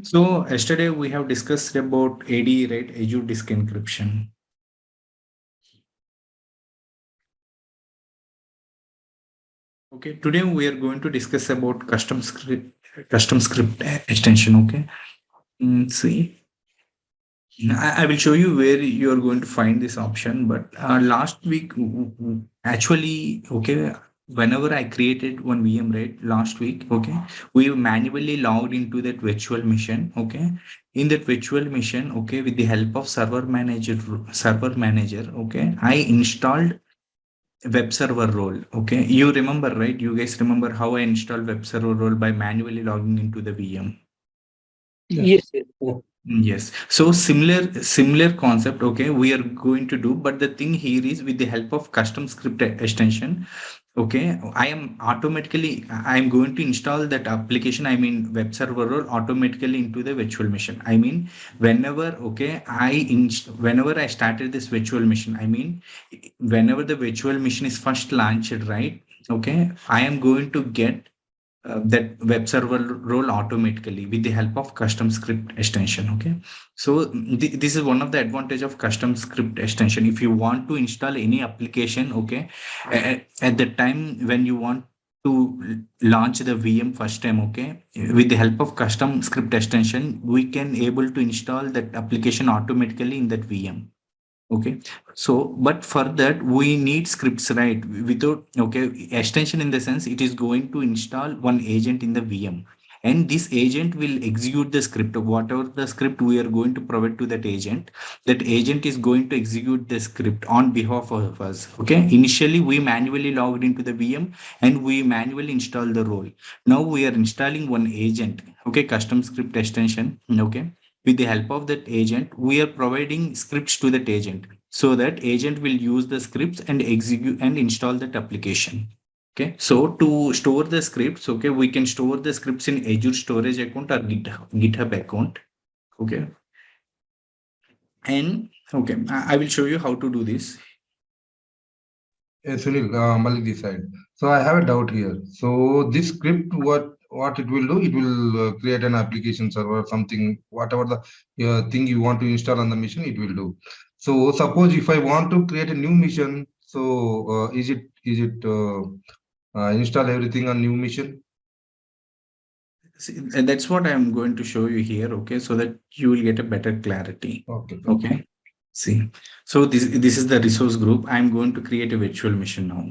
So yesterday we have discussed about AD, right? Azure Disk Encryption. Okay, today we are going to discuss about custom script extension. Okay, see, I will show you where you are going to find this option. But last week, actually, okay, whenever I created one VM, right, last week, okay, we manually logged into that virtual machine. Okay, in that virtual machine, okay, with the help of server manager, okay, I installed web server role. Okay, you remember, right? You guys remember how I installed web server role by manually logging into the VM. Yes, yes, yes. Yes. So similar concept, okay, we are going to do, but the thing here is with the help of custom script extension, okay, I am going to install that application, I mean web server role automatically into the virtual machine. I mean, whenever I started this virtual machine, I mean, whenever the virtual machine is first launched, right? Okay, I am going to get that web server role automatically with the help of custom script extension. Okay, so this is one of the advantage of custom script extension. If you want to install any application, okay, at the time when you want to launch the VM first time, okay, with the help of custom script extension, we can able to install that application automatically in that VM. Okay, so but for that we need scripts, right? Without, okay, extension in the sense it is going to install one agent in the VM, and this agent will execute the script, whatever the script we are going to provide to that agent. That agent is going to execute the script on behalf of us. Okay, initially we manually logged into the VM and we manually install the role. Now we are installing one agent, okay, custom script extension. Okay, with the help of that agent we are providing scripts to that agent, so that agent will use the scripts and execute and install that application. Okay, so to store the scripts, okay, we can store the scripts in Azure storage account or GitHub account. Okay, and okay, I will show you how to do this. Sunil, Malik this side. So I have a doubt here. So this script, what it will do? It will create an application server, something, whatever the thing you want to install on the machine, it will do. So suppose if I want to create a new mission, so is it install everything on new mission? See, that's what I'm going to show you here. Okay, so that you will get a better clarity. Okay, okay. Okay, see, so this is the resource group. I'm going to create a virtual machine now.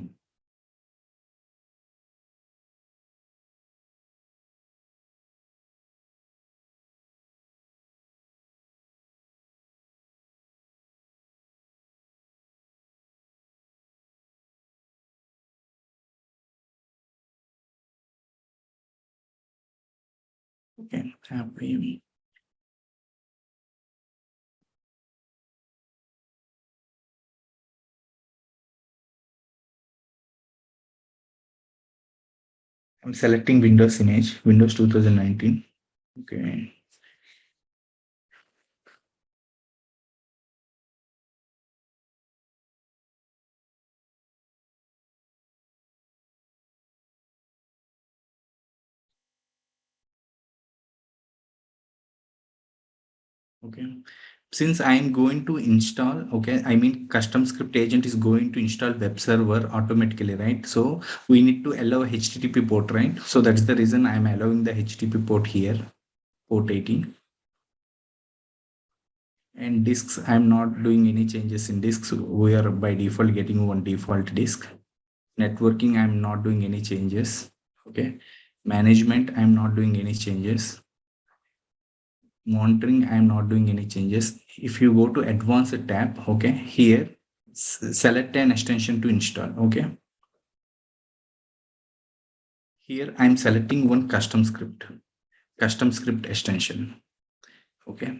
Okay, happy. I'm selecting Windows image, Windows 2019. Okay. Okay. Since I am going to install, okay, I mean custom script agent is going to install web server automatically, right? So we need to allow HTTP port, right? So that's the reason I'm allowing the HTTP port here, port 18. And disks, I'm not doing any changes in disks. We are by default getting one default disk. Networking, I'm not doing any changes. Okay. Management, I'm not doing any changes. Monitoring, I'm not doing any changes. If you go to advanced tab, okay, here select an extension to install. Okay, here I'm selecting one custom script extension. Okay,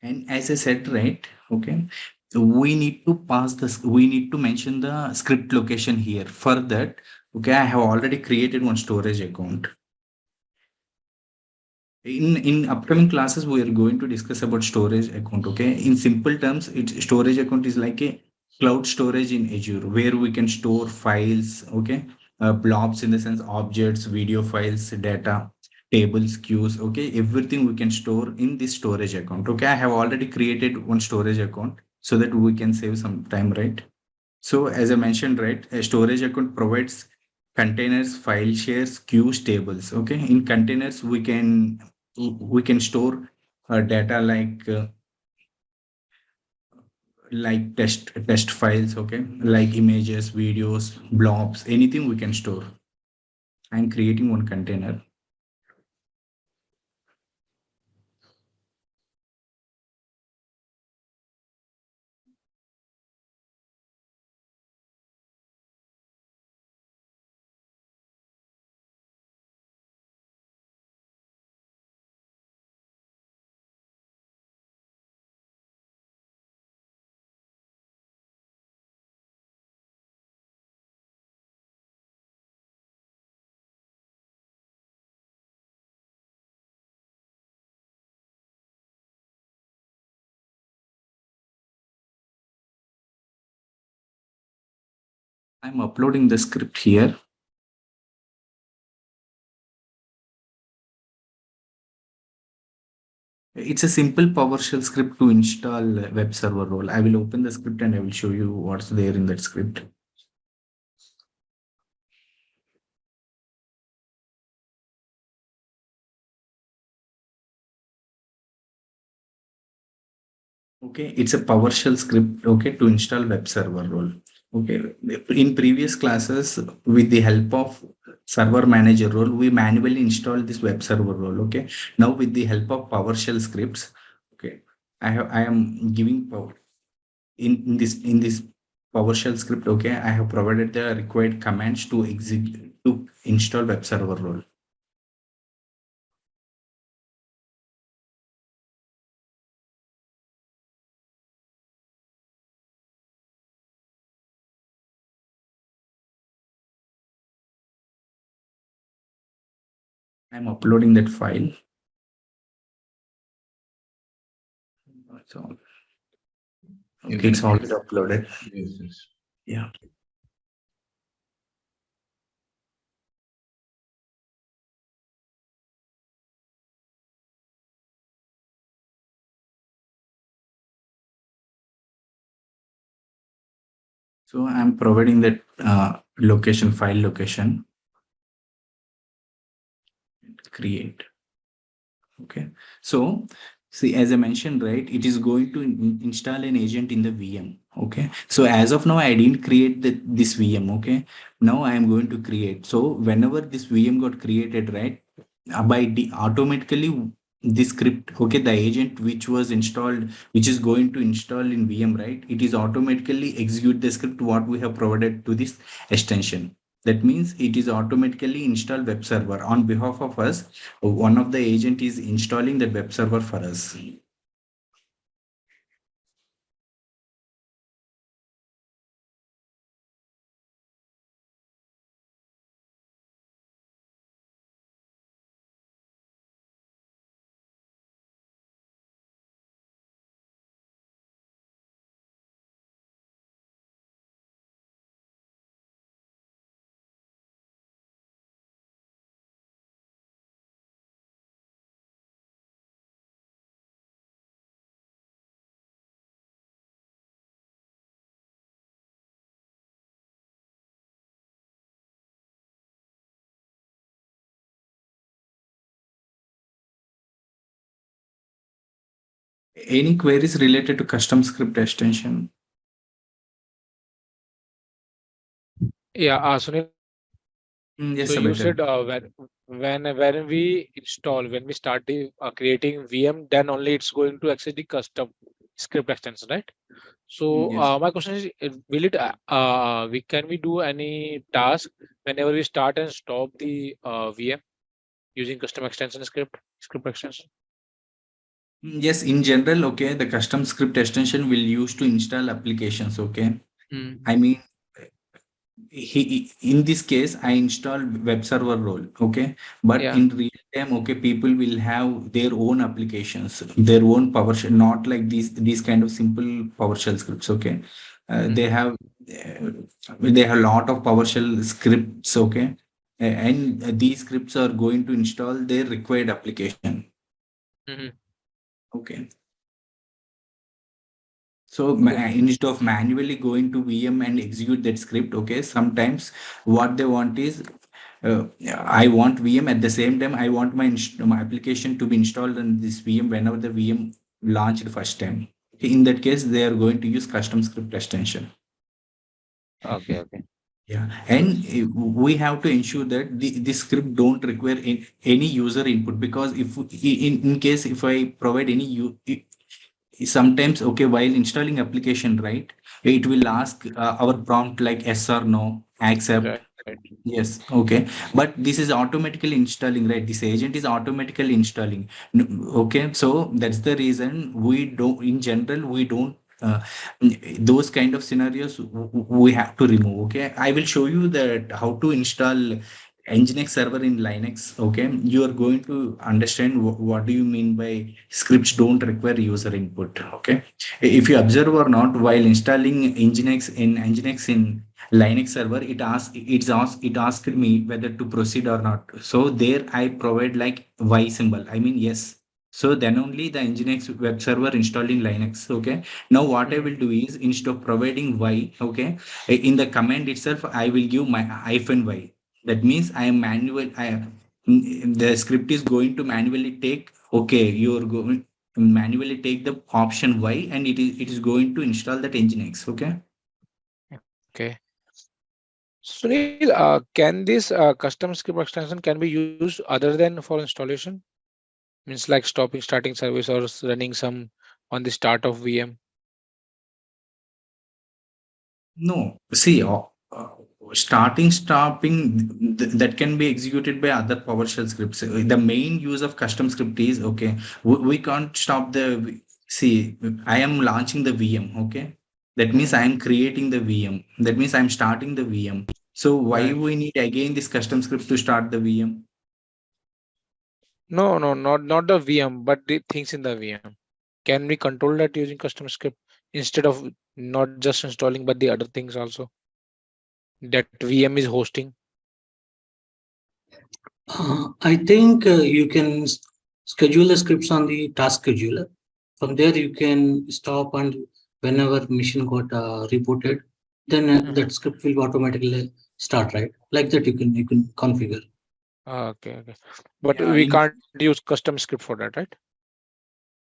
and as I said, right, okay, so we need to mention the script location here. For that, okay, I have already created one storage account. In upcoming classes we are going to discuss about storage account. Okay, in simple terms, storage account is like a cloud storage in Azure, where we can store files, okay, blobs in the sense objects, video files, data, tables, queues, okay, everything we can store in this storage account. Okay, I have already created one storage account so that we can save some time, right? So as I mentioned, right, a storage account provides containers, file shares, queues, tables. Okay, in containers we can store data like test files, okay, like images, videos, blobs, anything we can store. I'm creating one container. I'm uploading the script here. It's a simple PowerShell script to install web server role. I will open the script and I will show you what's there in that script. Okay, it's a PowerShell script, okay, to install web server role. Okay, in previous classes, with the help of server manager role, we manually install this web server role. Okay, now with the help of PowerShell scripts, okay, I am giving power in this PowerShell script. Okay, I have provided the required commands to execute to install web server role. I'm uploading that file. So You okay, can it's already uploaded. yes, yes. Yeah. So I'm providing that location, file location, create. Okay. So see, as I mentioned, right, it is going to install an agent in the VM. Okay. So as of now, I didn't create this VM. Okay. Now I am going to create. So whenever this VM got created, right, automatically this script, okay, the agent which was installed, which is going to install in VM, right, it is automatically execute the script what we have provided to this extension. That means it is automatically install web server on behalf of us. One of the agent is installing the web server for us. Any queries related to custom script extension? Yeah, Sunil. Yes, So you better. said when we install, when we start the creating VM, then only it's going to access the custom script extension, right? So Yes. my question is, will it we can we do any task whenever we start and stop the VM using custom extension script extension? Yes, in general, okay, the custom script extension will use to install applications, okay. Mm. I mean, in this case, I installed web server role, okay. But Yeah. in real time, okay, people will have their own applications, their own PowerShell, not like these kind of simple PowerShell scripts, okay. They have a lot of PowerShell scripts, okay, and these scripts are going to install their required application, Mhm. okay. So Okay. instead of manually going to VM and execute that script, okay, sometimes what they want is I want VM at the same time. I want my application to be installed on this VM whenever the VM launched first time. Okay, in that case, they are going to use custom script extension. Okay. Okay. Yeah, So, and we have to ensure that the script don't require any user input, because if in case if I provide any sometimes, okay, while installing application, right, it will mhm. ask our prompt like yes or no, accept. Right. Right. Yes, okay. But this is automatically installing, right? This agent is automatically installing. Okay, so that's the reason we don't, in general, we don't, those kind of scenarios we have to remove. Okay, I will show you that how to install Nginx server in Linux. Okay, you are going to understand what do you mean by scripts don't require user input. Okay, if you observe or not, while installing Nginx in Linux server, it asked me whether to proceed or not. So there I provide like Y symbol. I mean yes. So then only the Nginx web server installed in Linux. Okay. Now what I Mhm. will do is, instead of providing Y, okay, in the command itself I will give my hyphen Y. That means I am manual. The script is going to manually take. Okay, you are going manually take the option Y, and it is going to install that Nginx. Okay. Okay. Sunil, can this custom script extension can be used other than for installation? Means like stopping, starting service, or running some on the start of VM. No, see, starting, stopping, that can be executed by other PowerShell scripts. The main use of custom script is, okay, we can't stop see, I am launching the VM, okay? That means I Mhm. am creating the VM. That means I'm starting the VM. So why Right. we need again this custom script to start the VM? No, no, not the VM, but the things in the VM. Can we control that using custom script instead of not just installing but the other things also that VM is hosting? I think you can schedule the scripts on the task scheduler. From there, you can stop, and whenever mission got reported, then Mhm. that script will automatically start. Right, like that you can configure. Okay, okay. But Yeah, we can't use custom script for that, right?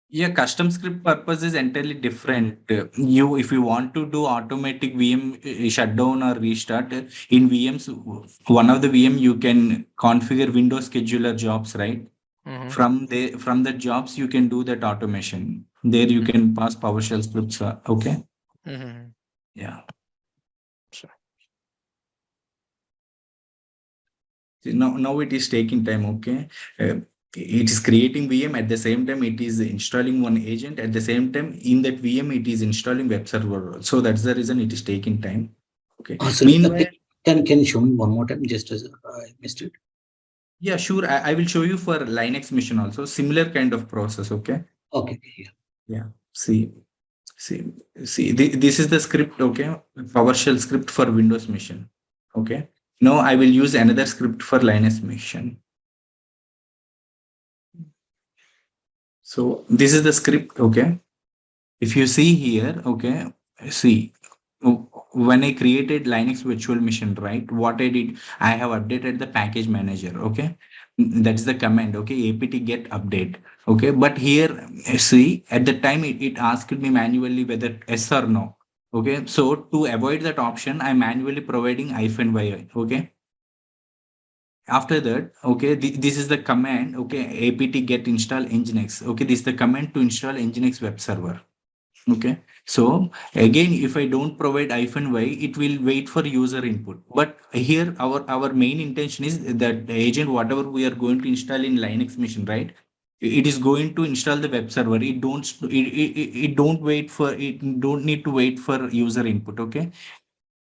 Yeah, custom script purpose is entirely different. If you want to do automatic VM shutdown or restart in VMs, one of the VM you can configure Windows scheduler jobs, right? Mm-hmm. From the jobs you can do that automation. There you can pass PowerShell scripts. Okay, Mm-hmm. yeah. So, See, now it is taking time. Okay, it is creating VM at the same time it is installing one agent at the same time in that VM it is installing web server. So that's the reason it is taking time. Okay. Sunil, Meanwhile, can you show me one more time, just as I missed it? yeah, sure. I will show you for Linux mission also similar kind of process. Okay. Okay, okay, yeah. Yeah. See, see, see. This is the script. Okay, PowerShell script for Windows mission. Okay. Now I will use another script for Linux mission. So this is the script. Okay. If you see here, okay, see, when I created Linux virtual machine, right, what I did, I have updated the package manager, okay. That's the command, okay, apt get update, okay. But here, see, at the time it asked me manually whether yes or no, okay. So to avoid that option, I'm manually providing hyphen y, okay. After that, okay, this is the command, okay, apt get install nginx, okay. This is the command to install nginx web server. Okay. So again, if I don't provide hyphen y, it will wait for user input. But here, our main intention is that the agent, whatever we are going to install in Linux machine, right? It is going to install the web server. It don't wait for it. Don't need to wait for user input. Okay.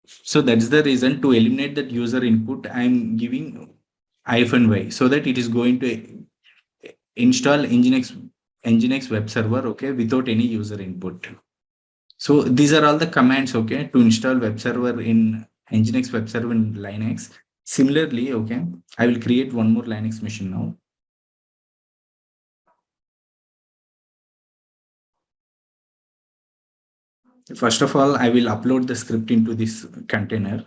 So that's the reason, to eliminate that user input, I'm giving hyphen y so that it is going to install Nginx web server. Okay, without any user input. So these are all the commands, okay, to install web server in Nginx web server in Linux. Similarly, okay, I will create one more Linux machine now. First of all, I will upload the script into this container.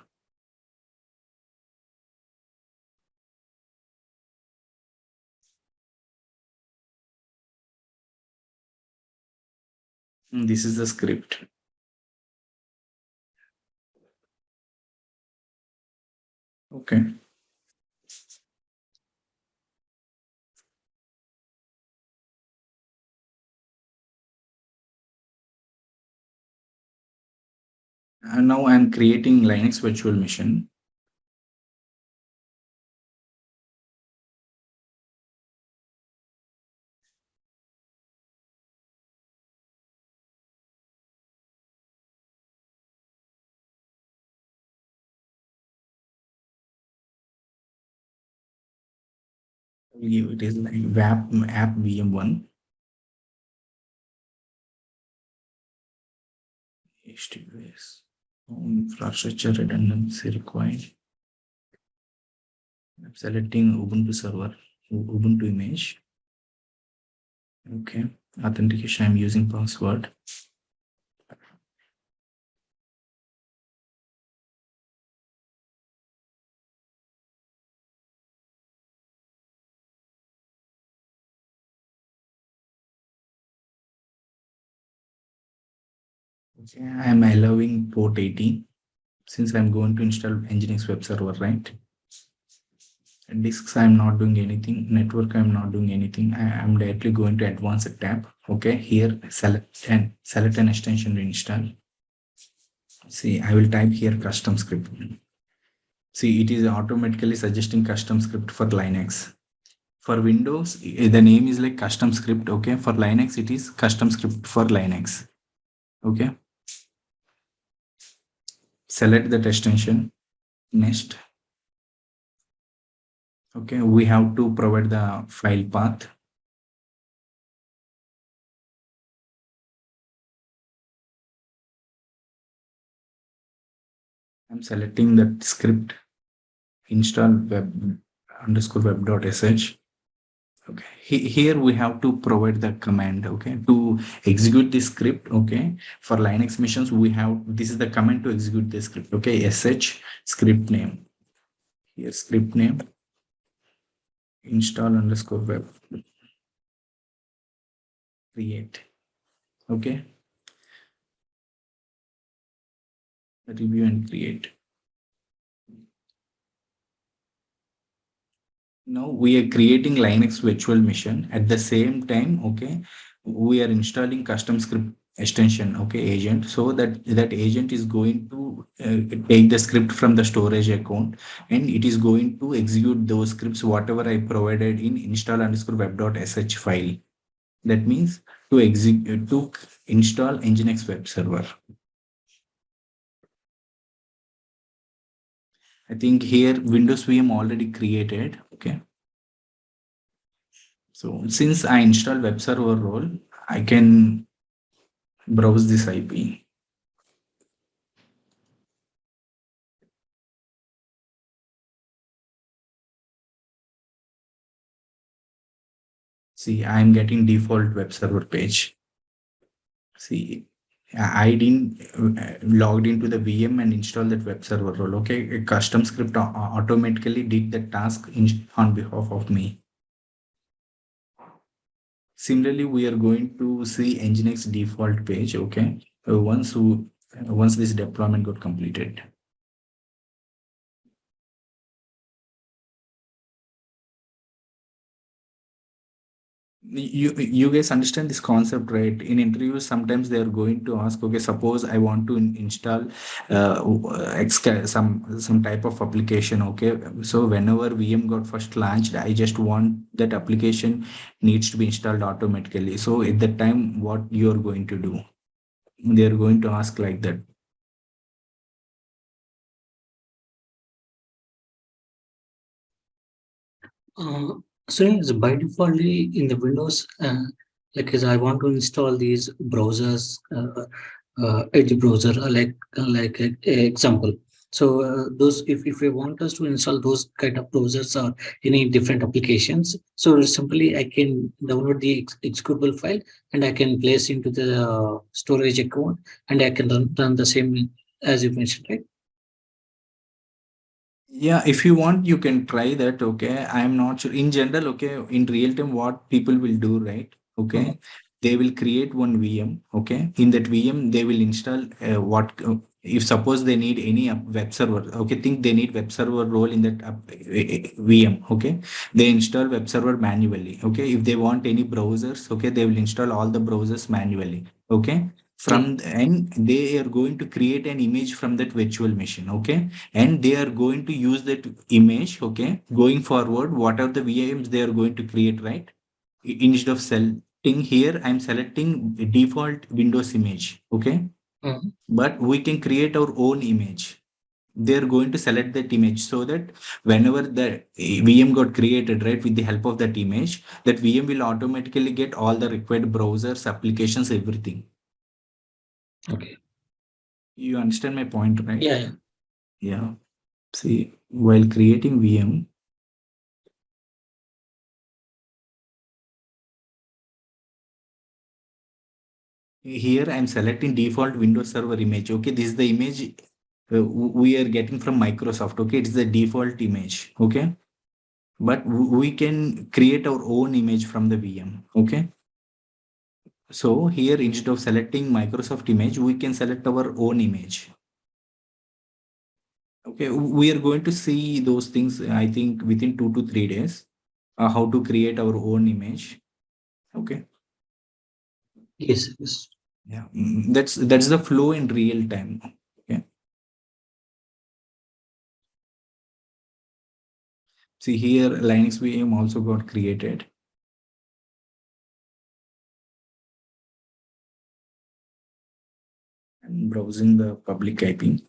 This is the script. Okay. And now I'm creating Linux virtual machine. It is like WAP app VM1. HTTPS. Infrastructure redundancy required. I'm selecting Ubuntu server, Ubuntu image. Okay. Authentication, I'm using password. Okay, I'm allowing port 80 since I'm going to install Nginx web server, right? Disks, I'm not doing anything. Network, I'm not doing anything. I'm directly going to advanced tab. Okay, here select an extension to install. See, I will type here custom script. See, it is automatically suggesting custom script for Linux. For Windows, the name is like custom script. Okay, for Linux, it is custom script for Linux. Okay, select that extension. Next, okay, we have to provide the file path. I'm selecting that script install web_web.sh. Okay, here we have to provide the command, okay, to execute this script. Okay, for Linux machines, we have this is the command to execute the script. Okay, sh script name. Here script name install_web create. Okay, review and create. Now we are creating Linux virtual machine at the same time. Okay, we are installing custom script extension. Okay, agent, so that agent is going to take the script from the storage account, and it is going to execute those scripts whatever I provided in install_web.sh file. That means to execute to install Nginx web server. I think here Windows VM already created. Okay. So since I install web server role, I can browse this IP. See, I'm getting default web server page. See, I didn't logged into the VM and installed that web server role. Okay, a custom script automatically did the task on behalf of me. Similarly, we are going to see Nginx default page. Okay, once this deployment got completed. You guys understand this concept, right? In interviews sometimes they are going to ask, okay, suppose I want to install some type of application. Okay, so whenever VM got first launched, I just want that application needs to be installed automatically. So at that time, what you are going to do? They are going to ask like that. So it's by defaultly in the Windows, like as I want to install these browsers Edge browser, like a example. So those, if we want us to install those kind of browsers or any different applications, so simply I can download the executable file and I can place into the storage account, and I can run the same as you mentioned, right? Yeah, if you want, you can try that. Okay. I'm not sure. In general, okay, in real time, what people will do, right? Mhm. Okay. They will create one VM. Okay. In that VM, they will install if suppose they need any web server. Okay. Think they need web server role in that VM. Okay. They install web server manually. Okay. If they want any browsers, okay, they will install all the browsers manually. Okay. Yeah. And they are going to create an image from that virtual machine. Okay, and they are going to use that image. Okay, going forward, what are the VMs they are going to create, right? Instead of selecting here, I'm selecting default Windows image. Okay, Mhm. but we can create our own image. They're going to select that image so that whenever the VM got created, right, with the help of that image, that VM will automatically get all the required browsers, applications, everything. Okay. You understand my point, right? Yeah. Yeah. Yeah. See, while creating VM, here I'm selecting default Windows Server image. Okay, this is the image we are getting from Microsoft. Okay, it's the default image. Okay, but we can create our own image from the VM. Okay, so here instead of selecting Microsoft image, we can select our own image. Okay, we are going to see those things, I think, within 2 to 3 days, how to create our own image. Okay, Yes. Yes. yeah, that's the flow in real time. Okay, see here Linux VM also got created. I'm browsing the public IP.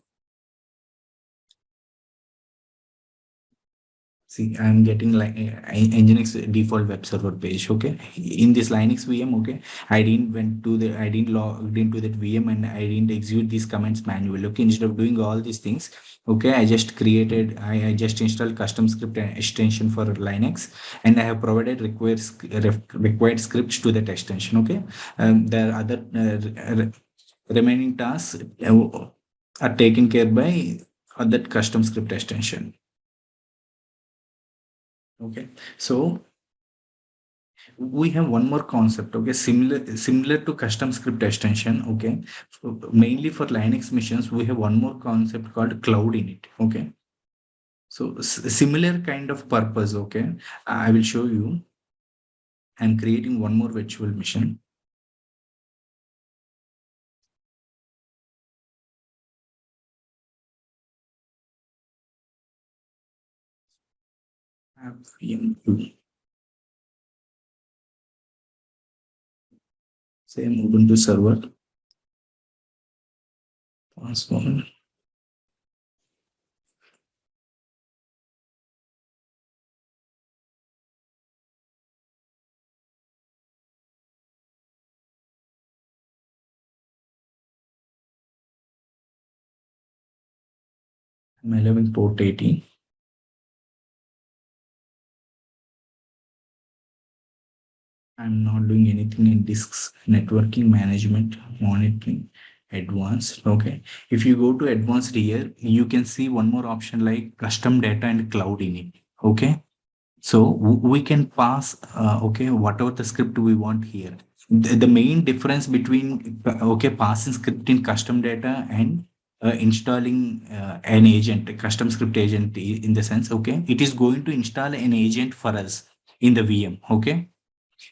See, I'm getting like Nginx default web server page. Okay, in this Linux VM. Okay, I didn't log into that VM and I didn't execute these commands manually. Okay, instead of doing all these things, okay, I just installed custom script and extension for Linux, and I have provided required scripts to that extension. Okay, the other remaining tasks are taken care by that custom script extension. Okay, so we have one more concept. Okay, similar to custom script extension. Okay, so mainly for Linux machines, we have one more concept called cloud init. Okay, so similar kind of purpose. Okay, I will show you. I'm creating one more virtual machine. I have VM2, same Ubuntu server password. I'm allowing port 80. I'm not doing anything in disks, networking, management, monitoring, advanced. Okay. If you go to advanced here, you can see one more option like custom data and cloud init. Okay. So we can pass, okay, whatever the script we want here. The main difference between, okay, passing script in custom data and installing an agent, a custom script agent in the sense, okay, it is going to install an agent for us in the VM. Okay,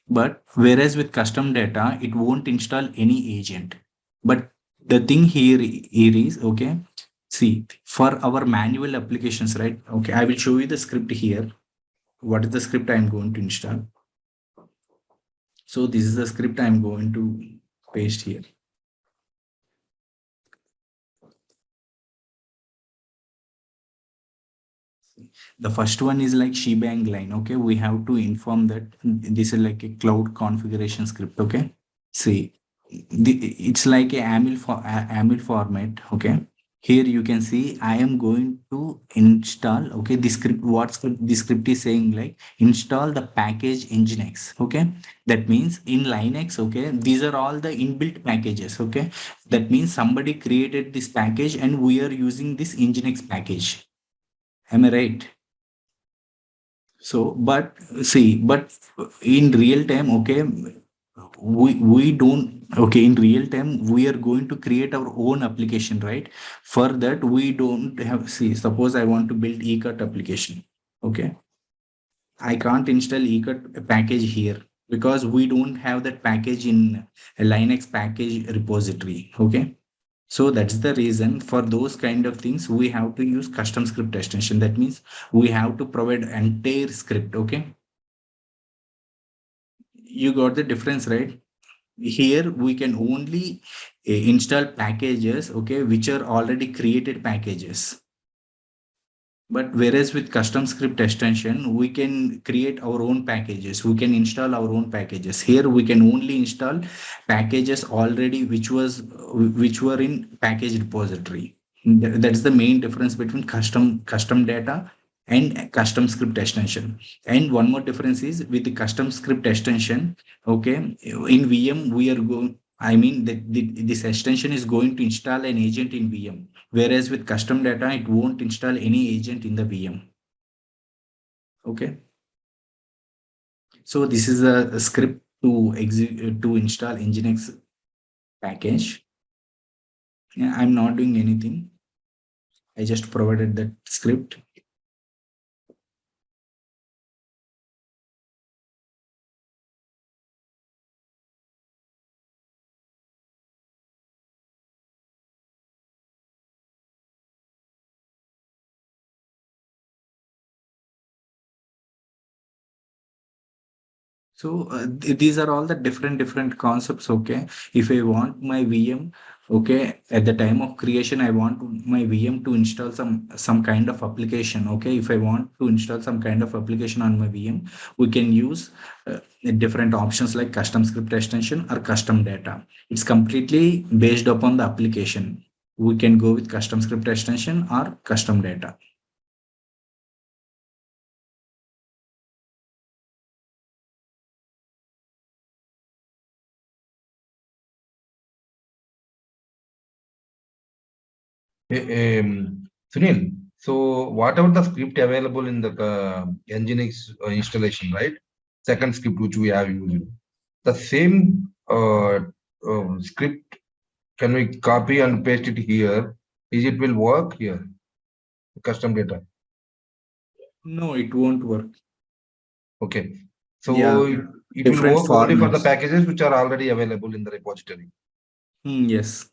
but whereas with custom data, it won't install any agent. But the thing here is, okay, see, for our manual applications, right? Okay, I will show you the script here. What is the script I'm going to install? So this is the script I'm going to paste here. The first one is like shebang line. Okay, we have to inform that this is like a cloud configuration script. Okay, see, it's like a AML format. Okay, here you can see I am going to install. Okay, the script, what script the script is saying, like install the package nginx. Okay, that means in Linux, okay, these are all the inbuilt packages. Okay, that means somebody created this package and we are using this nginx package. Am I right? So, but see, but in real time, okay, we don't, okay, in real time we are going to create our own application, right? For that we don't have, see, suppose I want to build ecut application. Okay, I can't install ecut package here because we don't have that package in a Linux package repository. Okay, so that's the reason for those kind of things we have to use custom script extension. That means we have to provide entire script. Okay, you got the difference, right? Here we can only install packages, okay, which are already created packages. But whereas with custom script extension, we can create our own packages. We can install our own packages. Here we can only install packages already which were in package repository. That's the main difference between custom data and custom script extension. And one more difference is with the custom script extension. Okay, in VM we are going. I mean that this extension is going to install an agent in VM. Whereas with custom data, it won't install any agent in the VM. Okay. So this is a script to to install Nginx package. Yeah, I'm not doing anything. I just provided that script. So these are all the different concepts. Okay, if I want my VM, okay, at the time of creation, I want my VM to install some kind of application. Okay, if I want to install some kind of application on my VM, we can use different options like custom script extension or custom data. It's completely based upon the application. We can go with custom script extension or custom data. Sunil, so whatever the script available in the Nginx installation, right? Second script which we have used, the same script, can we copy and paste it here? Is it will work here? Custom data. No, it won't work. Okay. Yeah, So it will different work only for the formats. packages which are already available in the repository. Yes.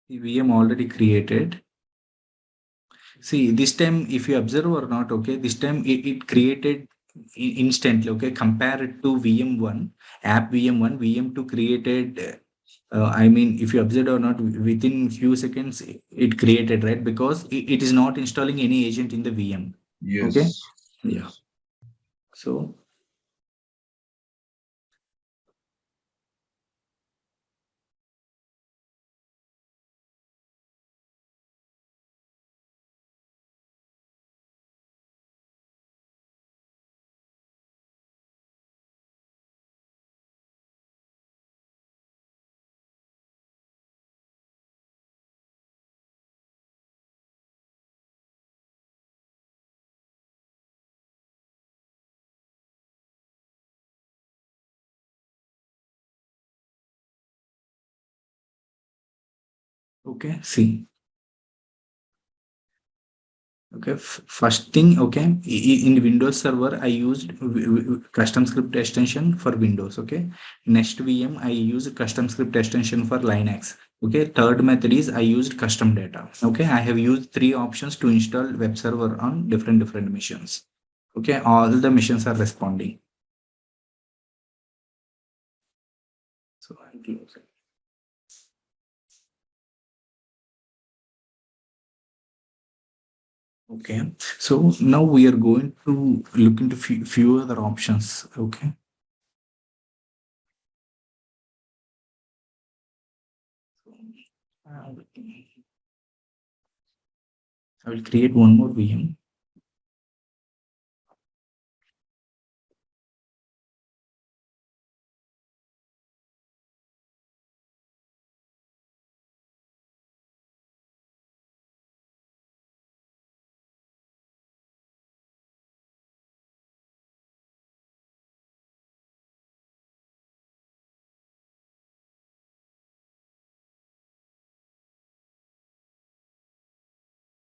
The VM already created. See, this time, if you observe or not, okay, this time it created instantly, okay, compare it to VM1, app VM1, VM2 created, I mean, if you observe or not, within few seconds, it created, right? Because it is not installing any agent in the VM. Okay. Yes. Yeah. So, okay, see. Okay, first thing, okay, in Windows Server, I used custom script extension for Windows. Okay, next VM, I used custom script extension for Linux. Okay, third method is I used custom data. Okay, I have used three options to install web server on different machines. Okay, all the machines are responding. So I close it. Okay, so now we are going to look into few other options. Okay. Uh, I will create one more VM.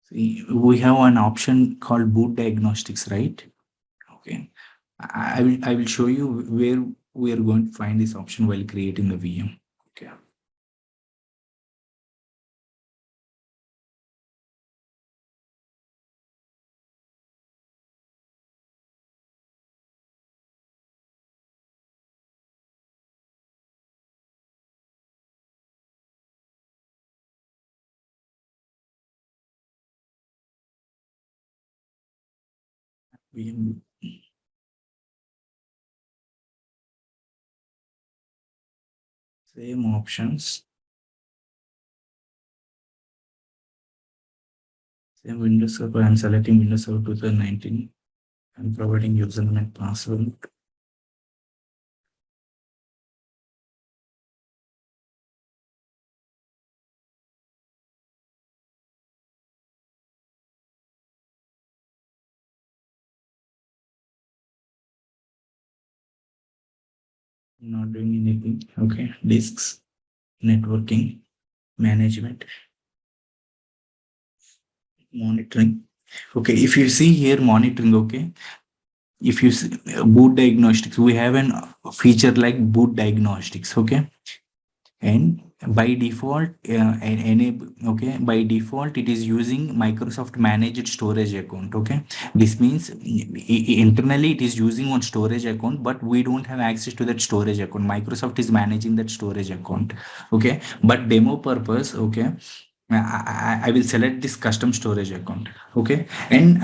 See, we have an option called boot diagnostics, right? Okay. I will show you where we are going to find this option while creating the VM. Okay. VM, same options, same Windows Server. I'm selecting Windows Server 2019. I'm providing username and password. Not doing anything. Okay. Disks, networking, management, monitoring. Okay. If you see here monitoring, okay. If you see boot diagnostics, we have an feature like boot diagnostics. Okay. And by default, enable, okay, by default it is using Microsoft managed storage account. Okay, this means internally it is using one storage account, but we don't have access to that storage account. Microsoft is managing that storage account. Okay, but demo purpose, okay, I will select this custom storage account. Okay, and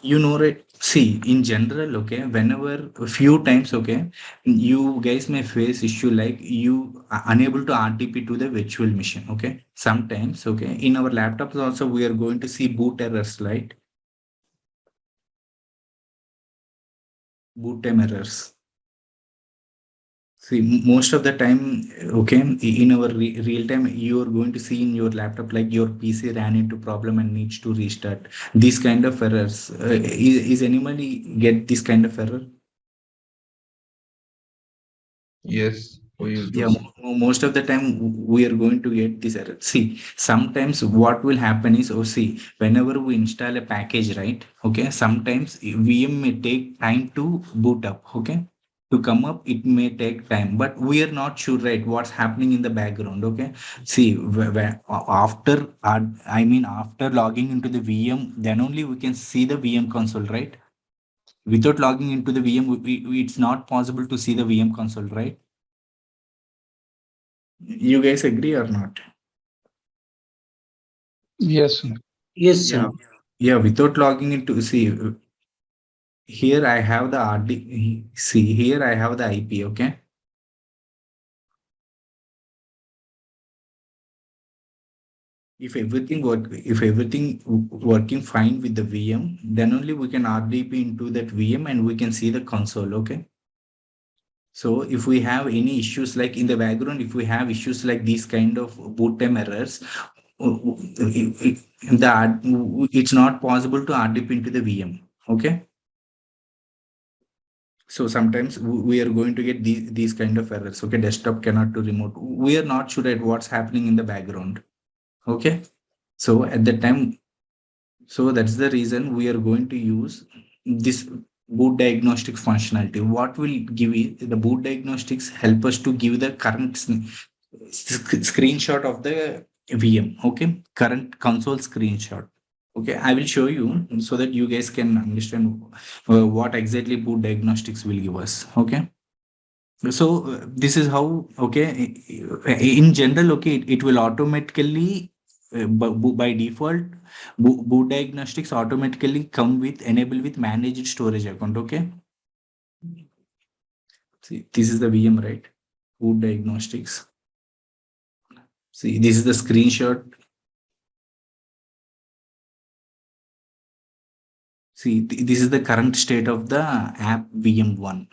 you know, right, see, in general, okay, whenever a few times, okay, you guys may face issue like you are unable to RTP to the virtual machine. Okay, sometimes, okay, in our laptops also we are going to see boot errors, right? Boot time errors. See, most of the time, okay, in our real time, you are going to see in your laptop like your PC ran into problem and needs to restart. These kind of errors. Is anybody get this kind of error? Yes, we used to Yeah, see. most of the time we are going to get this error. See, sometimes what will happen is, oh, see, whenever we install a package, right? Okay, sometimes VM may take time to boot up. Okay, to come up, it may take time, but we are not sure, right? What's happening in the background? Okay, see, after, I mean, after logging into the VM, then only we can see the VM console, right? Without logging into the VM, it's not possible to see the VM console, right? You guys agree or not? Yes, Sunil. Yes, Yeah. Yeah, without logging into, see, here I have the RD, see, here I have the IP, okay? If everything working fine with the VM, then only we can RDP into that VM and we can see the console, okay? So if we have any issues like in the background, if we have issues like these kind of boot time errors, it's not possible to RDP into the VM, okay? So sometimes we are going to get these kind of errors. Okay, desktop cannot to remote. We are not sure at what's happening in the background. Okay, so at the time, so that's the reason we are going to use this boot diagnostic functionality. What will give you the boot diagnostics help us to give the current screenshot of the VM. Okay, current console screenshot. Okay, I will show you so that you guys can understand what exactly boot diagnostics will give us. Okay, so this is how, okay, in general, okay, it will automatically by default, boot diagnostics automatically come with enable with managed storage account. Okay. See, this is the VM, right? Boot diagnostics. See, this is the screenshot. See, this is the current state of the app VM1.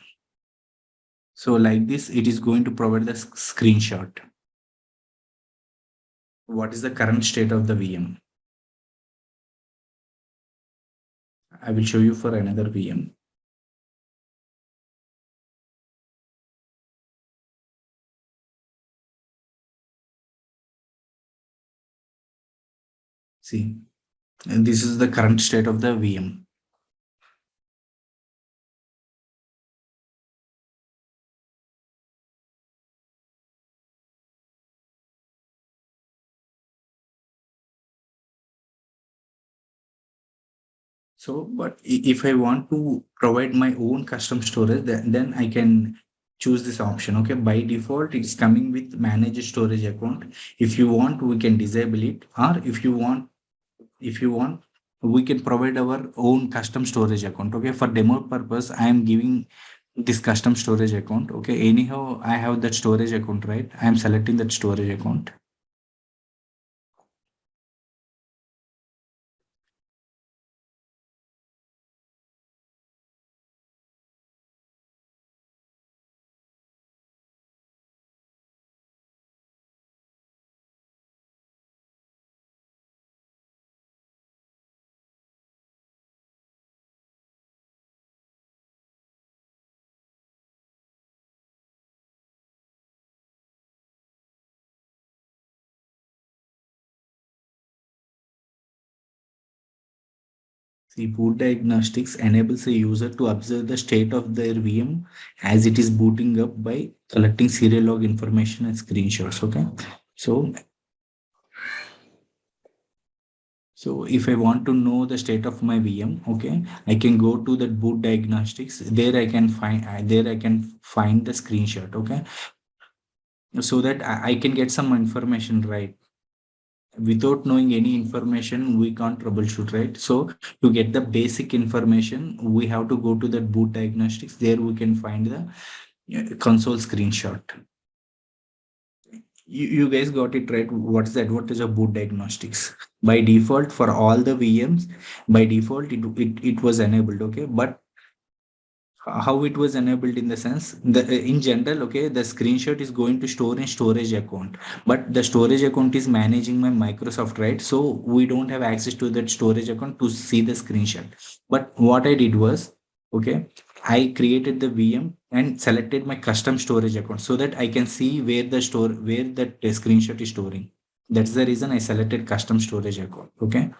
So like this, it is going to provide the screenshot. What is the current state of the VM? I will show you for another VM. See, and this is the current state of the VM. So, but if I want to provide my own custom storage, then I can choose this option. Okay, by default, it's coming with manage storage account. If you want, we can disable it, or if you want, we can provide our own custom storage account. Okay, for demo purpose, I am giving this custom storage account. Okay, anyhow, I have that storage account, right? I am selecting that storage account. See, boot diagnostics enables a user to observe the state of their VM as it is booting up by collecting serial log information and screenshots. Okay, so if I want to know the state of my VM, okay, I can go to the boot diagnostics. There I can find the screenshot. Okay, so that I can get some information, right? Without knowing any information, we can't troubleshoot, right? So to get the basic information, we have to go to the boot diagnostics. There we can find the console screenshot. You guys got it right. What is the advantage of boot diagnostics? By default, for all the VMs, by default, it was enabled. Okay, but how it was enabled in the sense the in general, okay, the screenshot is going to store in storage account, but the storage account is managing my Microsoft, right? So we don't have access to that storage account to see the screenshot. But what I did was, okay, I created the VM and selected my custom storage account so that I can see where that screenshot is storing. That's the reason I selected custom storage account. Okay.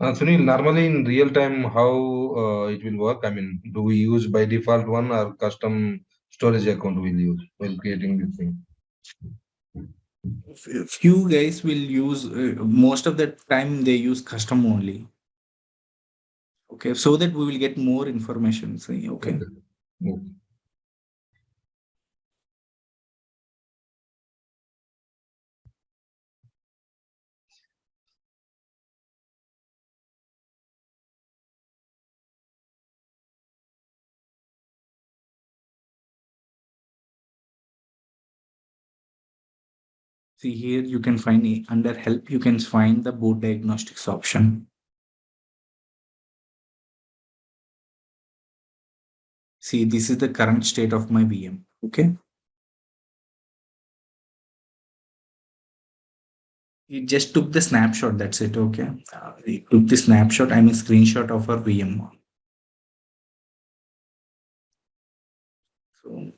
Sunil, normally in real time, how it will work? I mean, do we use by default one or custom storage account we'll use while creating this thing? Few guys will use most of the time they use custom only. Okay, so that we will get more information. So, okay. Okay. Okay. See here, you can find under help, you can find the boot diagnostics option. See, this is the current state of my VM. Okay. It just took the snapshot. That's it. Okay. It took the snapshot, I mean, screenshot of our VM. So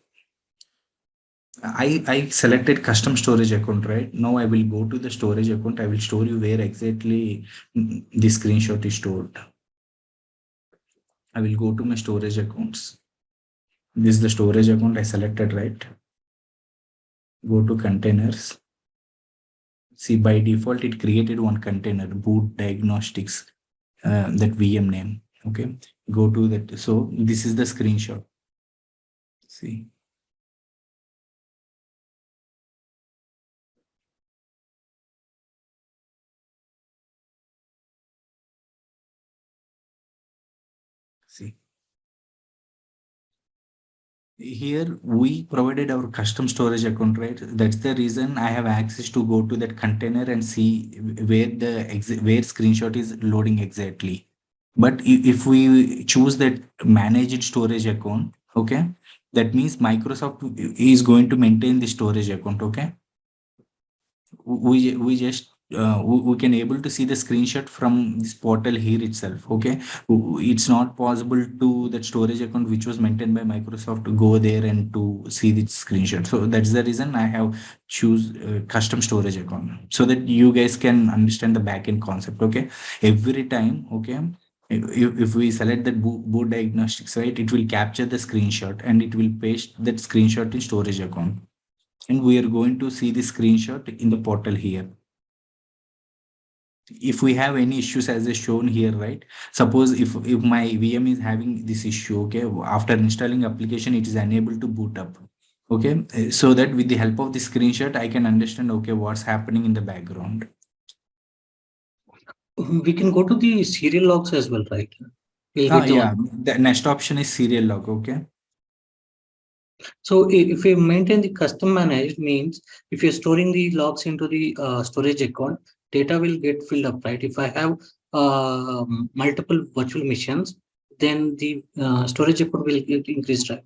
I selected custom storage account, right? Now I will go to the storage account. I will show you where exactly the screenshot is stored. I will go to my storage accounts. This is the storage account I selected, right? Go to containers. See, by default, it created one container, boot diagnostics, that VM name. Okay. Go to that. So this is the screenshot. See. See, here we provided our custom storage account, right? That's the reason I have access to go to that container and see where where screenshot is loading exactly. But if we choose that managed storage account, okay, that means Microsoft is going to maintain the storage account, okay. We just we can able to see the screenshot from this portal here itself, okay. It's not possible to that storage account which was maintained by Microsoft to go there and to see the screenshot. So that's the reason I have choose custom storage account, so that you guys can understand the backend concept, okay. Every time, okay, if we select that boot diagnostics, right, it will capture the screenshot and it will paste that screenshot in storage account, and we are going to see the screenshot in the portal here. If we have any issues as is shown here, right, suppose if my VM is having this issue, okay, after installing application it is unable to boot up, okay. So that with the help of the screenshot I can understand, okay, what's happening in the background. We can go to the serial logs as well, right? We'll get the Yeah, one. the next option is serial log, okay. So if we maintain the custom managed means if you're storing the logs into the storage account, data will get filled up, right? If I have multiple virtual machines, then the storage account will get increased, right?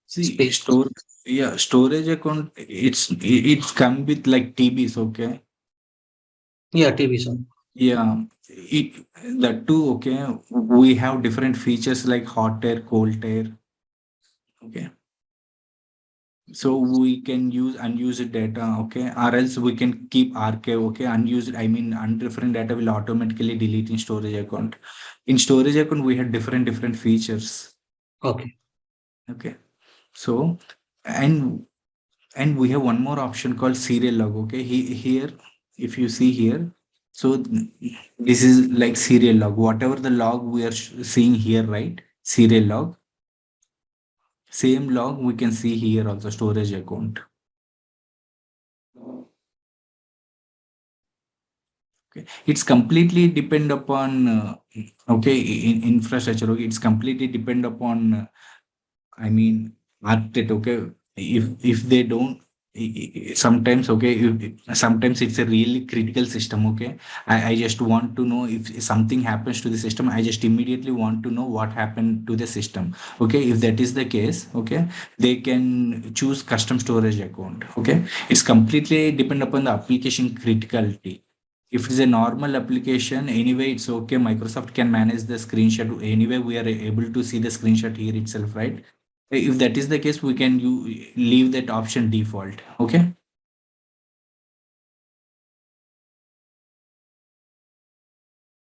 See, Space. yeah, storage account, it's come with like TBs, okay. Yeah, TV zone. Yeah, it that too, okay. We have different features like hot air, cold air, okay. So we can use unused data, okay, or else we can keep archive, okay. Unused, I mean, undifferent data will automatically delete in storage account. In storage account, we have different features, Okay. okay. So, and we have one more option called serial log, okay. Here, if you see here, so this is like serial log, whatever the log we are seeing here, right, serial log, same log we can see here also, storage account, okay. It's completely depend upon okay, in infrastructure, okay, it's completely depend upon I mean, architect, okay. If they don't, sometimes, okay, sometimes it's a really critical system, okay. I just want to know if something happens to the system, I just immediately want to know what happened to the system, okay. If that is the case, okay, they can choose custom storage account, okay. It's completely depend upon the application criticality. If it's a normal application, anyway, it's okay. Microsoft can manage the screenshot. Anyway, we are able to see the screenshot here itself, right? If that is the case, we can leave that option default, okay.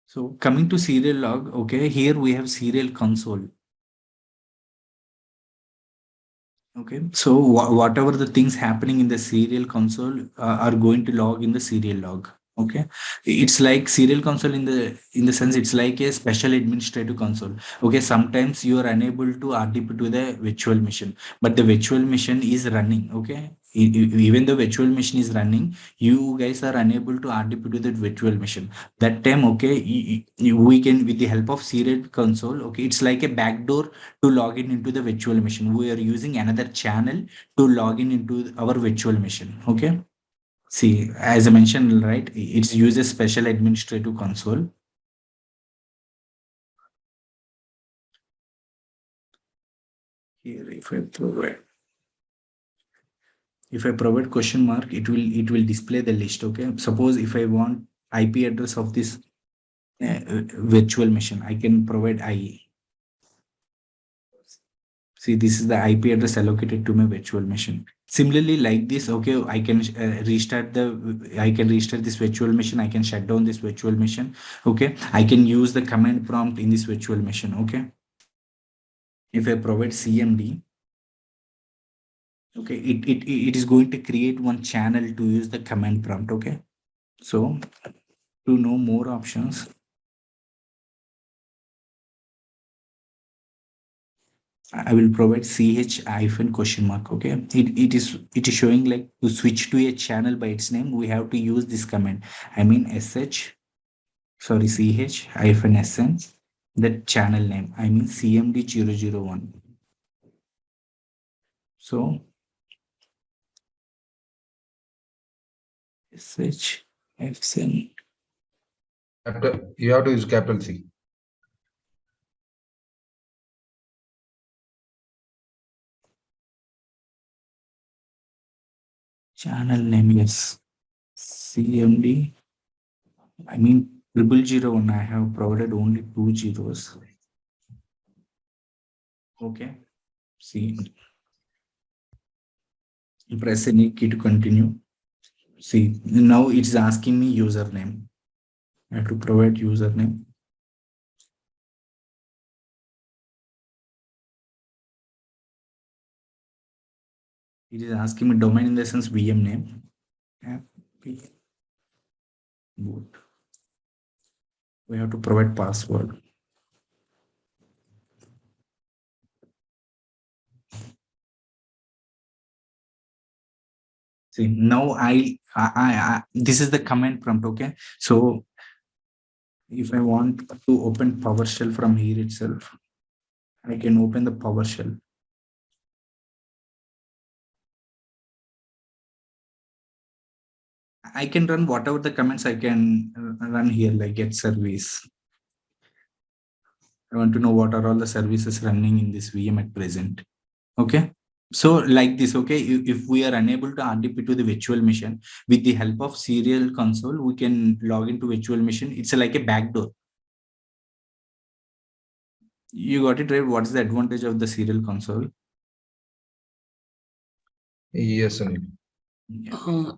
So coming to serial log, okay, here we have serial console, okay. So whatever the things happening in the serial console are going to log in the serial log, okay. It's like serial console in the sense it's like a special administrative console, okay. Sometimes you are unable to RDP to the virtual machine, but the virtual machine is running, okay. Even the virtual machine is running, you guys are unable to RDP to that virtual machine. That time, okay, we can, with the help of serial console, okay, it's like a backdoor to log in into the virtual machine. We are using another channel to log in into our virtual machine, okay. See, as I mentioned, right, it uses special administrative console. Here, if I provide question mark, it will display the list, okay. Suppose if I want IP address of this virtual machine, I can provide IE. See, this is the IP address allocated to my virtual machine. Similarly, like this, okay, I can restart this virtual machine. I can shut down this virtual machine. Okay, I can use the command prompt in this virtual machine. Okay, if I provide CMD, okay, it is going to create one channel to use the command prompt. Okay, so to know more options, I will provide ch hyphen question mark. Okay, it is showing like to switch to a channel by its name. We have to use this command. I mean sh, sorry, ch hyphen sn the channel name, I mean CMD001. So SHFSN. You have to use capital C. Channel name, yes. CMD. I mean 0001. I have provided only 2 zeros. Okay. See. Press any key to continue. See, now it's asking me username. I have to provide username. It is asking me domain in the sense VM name. Boot. We have to provide password. See, now this is the command prompt. Okay. So if I want to open PowerShell from here itself, I can open the PowerShell. I can run whatever the commands I can run here, like get service. I want to know what are all the services running in this VM at present. Okay. So like this, okay, if we are unable to RDP to the virtual machine, with the help of serial console, we can log into virtual machine. It's like a backdoor. You got it right. What's the advantage of the serial console? Yes, Sunil.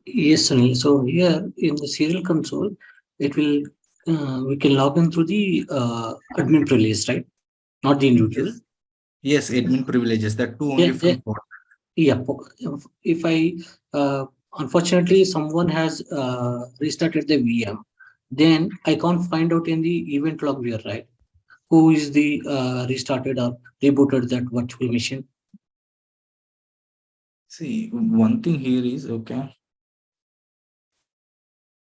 Yes, Sunil. So here in the serial console, it will we can log in through the admin privilege, right? Not the individual. Yes, admin privileges. That too only Yeah, yeah, from port. yeah. If I unfortunately someone has restarted the VM, then I can't find out in the event log here, right? Who is the restarted or rebooted that virtual machine? See, one thing here is, okay.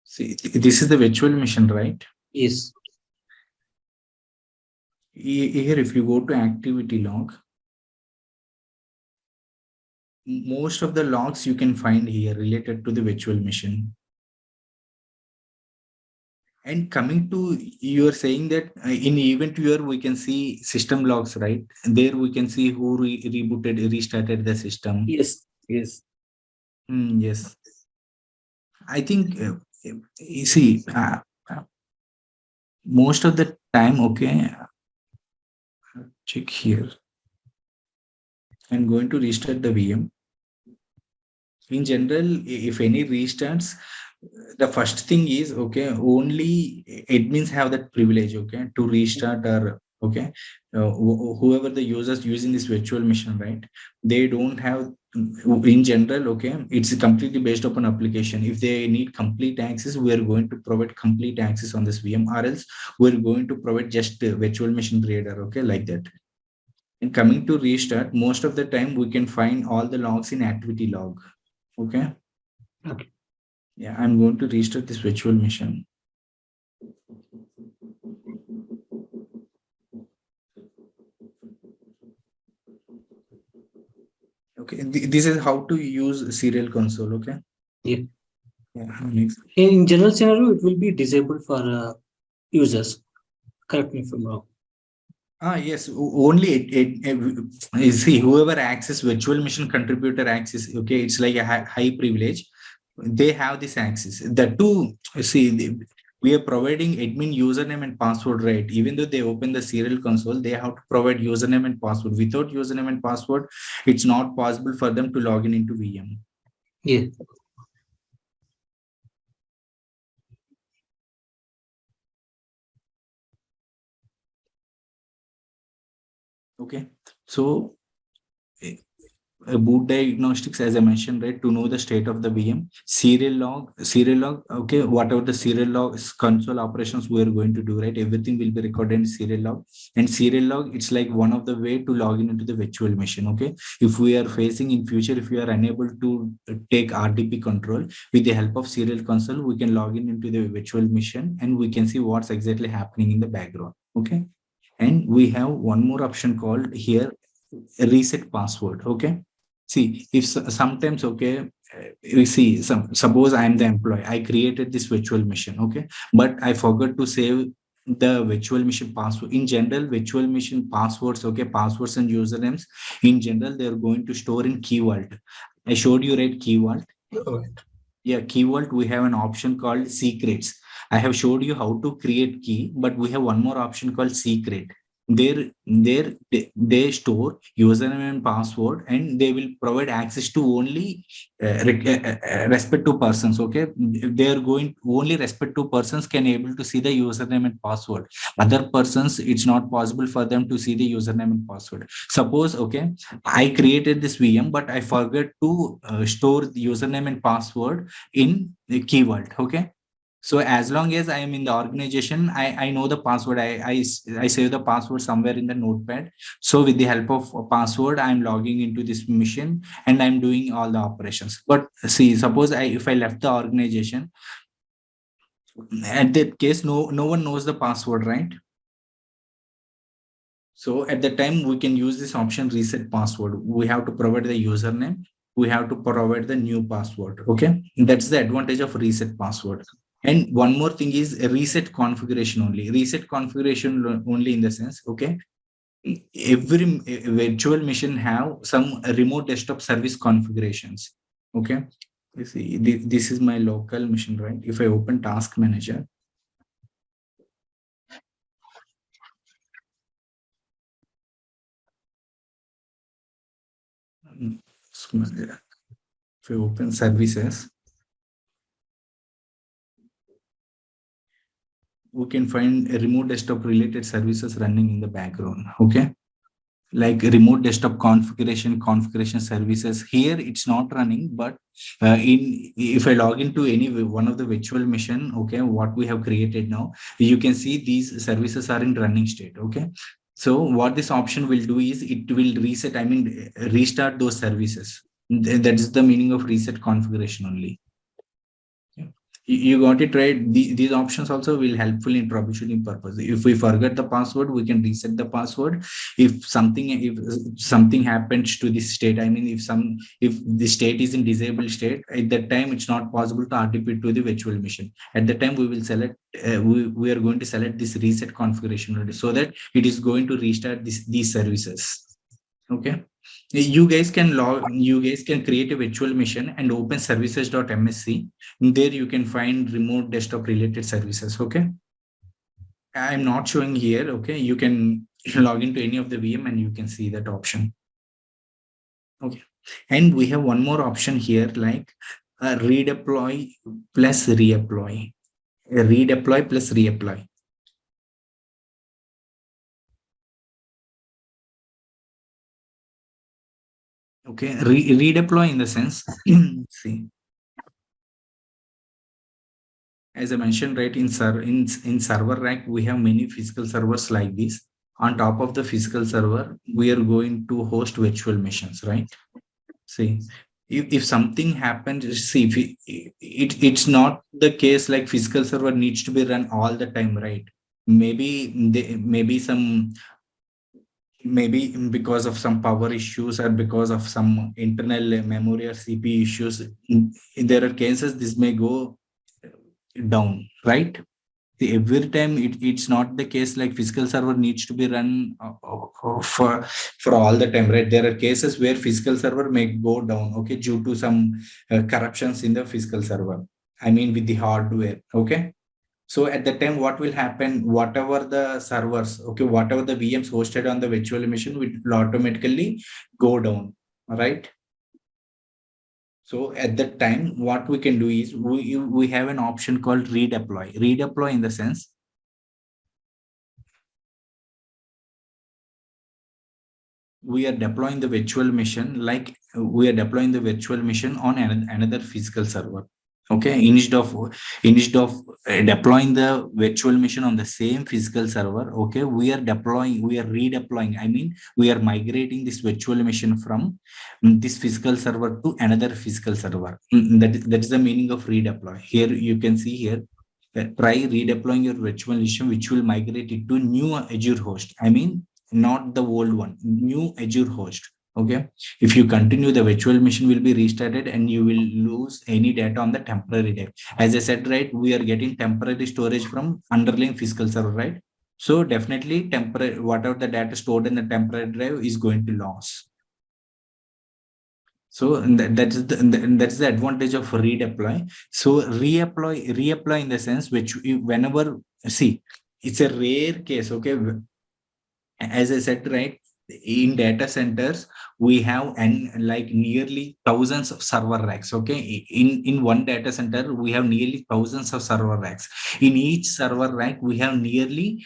See, this is the virtual machine, right? Yes. Here, if you go to activity log, most of the logs you can find here related to the virtual machine. And coming to, you are saying that in event viewer, we can see system logs, right? There we can see who rebooted, restarted the system. Yes. Yes. Yes. I think, you see, most of the time, okay, check here. I'm going to restart the VM. In general, if any restarts, the first thing is, okay, only admins have that privilege, okay, to restart, or okay, whoever the users using this virtual machine, right, they don't have, in general, okay, it's completely based upon application. If they need complete access, we are going to provide complete access on this VM, or else we're going to provide just virtual machine creator, okay, like that. And coming to restart, most of the time we can find all the logs in activity log. Okay. Okay. Yeah, I'm going to restart this virtual machine. Okay, this is how to use serial console. Okay. Yeah. Yeah. Next. In general scenario, it will be disabled for users. Correct me if I'm wrong. Yes, only you see, whoever access virtual machine contributor access, okay, it's like a high privilege. They have this access. The two, see, we are providing admin username and password, right? Even though they open the serial console, they have to provide username and password. Without username and password, it's not possible for them to log in into VM. Yeah. Okay, so boot diagnostics, as I mentioned, right, to know the state of the VM, serial log, okay, whatever the serial log console operations we are going to do, right, everything will be recorded in serial log. And serial log, it's like one of the way to log in into the virtual machine. Okay, if we are facing in future, if we are unable to take RDP control, with the help of serial console, we can log in into the virtual machine and we can see what's exactly happening in the background. Okay. And we have one more option called here reset password. Okay. See, if sometimes, okay, you see, suppose I am the employee, I created this virtual machine, okay, but I forgot to save the virtual machine password. In general, virtual machine passwords, okay, passwords and usernames, in general, they are going to store in key vault. I showed you, right, key vault. Right. Yeah, key vault, we have an option called secrets. I have showed you how to create key, but we have one more option called secret. They store username and password, and they will provide access to only respect to persons. Okay, they are going only respect to persons can able to see the username and password. Other persons, it's not possible for them to see the username and password. Suppose, okay, I created this VM, but I forgot to store the username and password in the key vault. Okay. So as long as I am in the organization, I know the password. I save the password somewhere in the notepad. So with the help of a password, I'm logging into this mission and I'm doing all the operations. But see, suppose if I left the organization, at that case, no one knows the password, right? So at the time, we can use this option reset password. We have to provide the username. We have to provide the new password. Okay. That's the advantage of reset password. And one more thing is a reset configuration only. Reset configuration only in the sense, okay, every virtual machine have some remote desktop service configurations. Okay. You see, this is my local machine, right? If I open task manager, mm, if I open services, we can find a remote desktop related services running in the background. Okay. Like remote desktop configuration services here, it's not running, but in if I log into any one of the virtual machine, okay, what we have created now, you can see these services are in running state. Okay. So what this option will do is it will reset, I mean, restart those services. That is the meaning of reset configuration only. You got it right. These options also will helpful in troubleshooting purpose. If we forget the password, we can reset the password. If something happens to this state, I mean, if the state is in disabled state, at that time it's not possible to RTP to the virtual machine. At that time, we will select. We are going to select this reset configuration so that it is going to restart these services. Okay. You guys can create a virtual machine and open services.msc. There you can find remote desktop related services. Okay. I'm not showing here. Okay. You can log into any of the VM and you can see that option. Okay. And we have one more option here, like redeploy plus reapply. Redeploy plus reapply. Okay. Redeploy in the sense, see, as I mentioned, right, in server rack, we have many physical servers like this. On top of the physical server, we are going to host virtual machines, right? See, if something happens, see, if it's not the case like physical server needs to be run all the time, right? Maybe because of some power issues or because of some internal memory or CPU issues, there are cases this may go down, right? See, every time it's not the case like physical server needs to be run for all the time, right? There are cases where physical server may go down, okay, due to some corruptions in the physical server, I mean with the hardware. Okay. So at that time, what will happen, whatever the servers, okay, whatever the VMs hosted on the virtual machine will automatically go down, right? So at that time, what we can do is we have an option called redeploy. Redeploy in the sense, we are deploying the virtual machine, like we are deploying the virtual machine on another physical server. Okay, instead of deploying the virtual machine on the same physical server, okay, we are redeploying, I mean, we are migrating this virtual machine from this physical server to another physical server. That is the meaning of redeploy. Here you can see here, try redeploying your virtual machine, which will migrate it to new Azure host. I mean, not the old one, new Azure host. Okay. If you continue, the virtual machine will be restarted and you will lose any data on the temporary drive. As I said, right, we are getting temporary storage from underlying physical server, right? So definitely temporary, whatever the data stored in the temporary drive is going to lose. So that's the advantage of redeploy. So reapply in the sense which whenever, see, it's a rare case. Okay, as I said, right, in data centers we have and like nearly thousands of server racks. Okay, in one data center we have nearly thousands of server racks. In each server rack we have nearly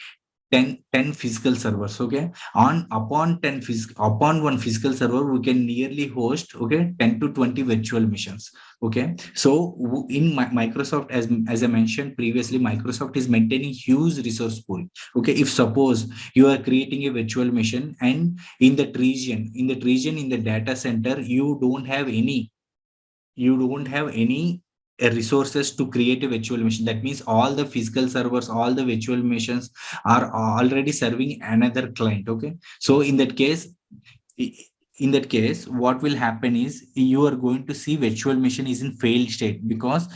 10 physical servers. Okay, on upon 10 upon one physical server we can nearly host, okay, 10 to 20 virtual machines. Okay, so in Microsoft, as I mentioned previously, Microsoft is maintaining huge resource pool. Okay, if suppose you are creating a virtual machine and in that region in the data center you don't have any resources to create a virtual machine. That means all the physical servers, all the virtual machines are already serving another client. Okay, so in that case what will happen is you are going to see virtual machine is in failed state because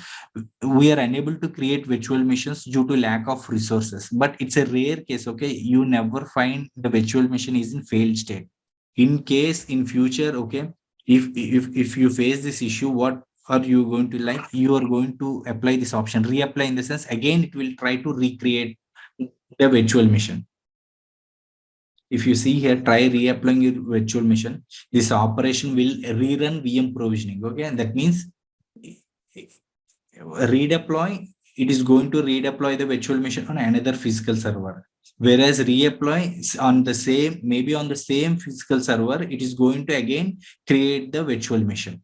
we are unable to create virtual machines due to lack of resources. But it's a rare case. Okay, you never find the virtual machine is in failed state. In case in future, okay, if you face this issue, what are you going to like? You are going to apply this option, reapply, in the sense again it will try to recreate the virtual machine. If you see here, try reapplying your virtual machine. This operation will rerun VM provisioning. Okay, and that means redeploy. It is going to redeploy the virtual machine on another physical server. Whereas reapply on the same, maybe on the same physical server, it is going to again create the virtual machine.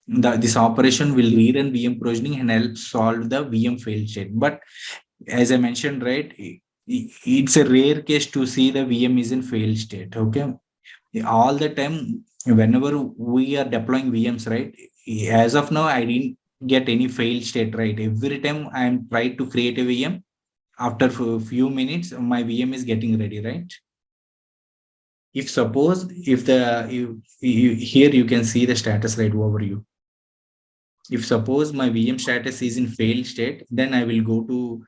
This operation will rerun VM provisioning and help solve the VM fail state. But as I mentioned, right, it's a rare case to see the VM is in failed state. Okay, all the time, whenever we are deploying VMs, right, as of now, I didn't get any failed state, right? Every time I'm trying to create a VM, after a few minutes, my VM is getting ready, right? If suppose here you can see the status right over you. If suppose my VM status is in failed state, then I will go to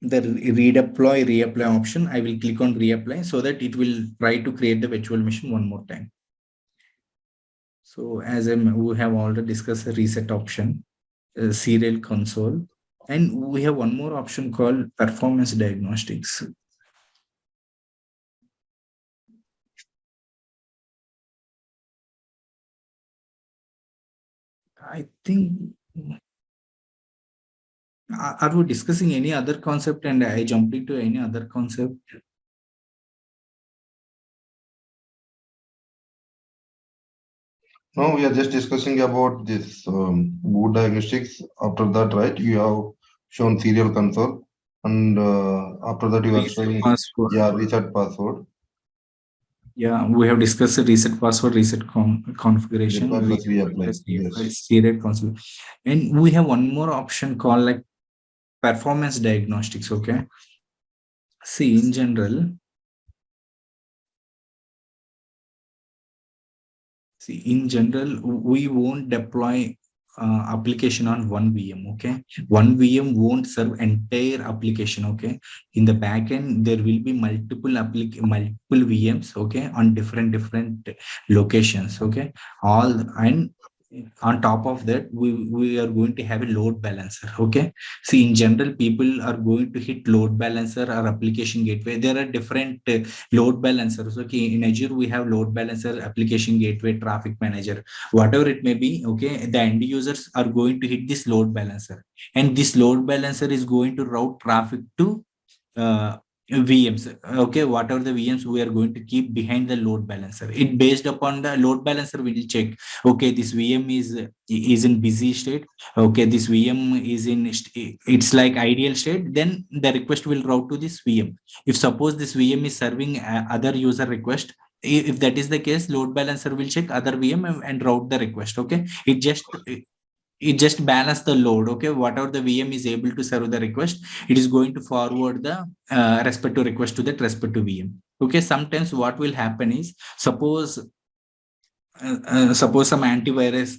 the reapply option. I will click on reapply so that it will try to create the virtual machine one more time. So we have already discussed the reset option, serial console, and we have one more option called performance diagnostics. I think, are we discussing any other concept and I jumped into any other concept? No, we are just discussing about this boot diagnostics. After that, right, you have shown serial console, and after that you are Reset showing, password. yeah, reset password. Yeah, we have discussed the reset password, reset configuration, Reapply plus reapply. plus Yes. serial console. And we have one more option called like performance diagnostics. Okay. See, in general, we won't deploy application on one VM. Okay, one VM won't serve entire application. Okay, in the backend there will be multiple VMs. Okay, on different locations. Okay, all and on top of that we are going to have a load balancer. Okay, see, in general people are going to hit load balancer or application gateway. There are different load balancers. Okay, in Azure we have load balancer, application gateway, traffic manager, whatever it may be. Okay, the end users are going to hit this load balancer, and this load balancer is going to route traffic to VMs. Okay, whatever the VMs we are going to keep behind the load balancer. It based upon the load balancer will check. Okay, this VM is in busy state. Okay, this VM is in it's like ideal state. Then the request will route to this VM. If suppose this VM is serving other user request, if that is the case, load balancer will check other VM and route the request. Okay, it just balance the load. Okay, whatever the VM is able to serve the request, it is going to forward the respective request to that respective VM. Okay, sometimes what will happen is, suppose some antivirus,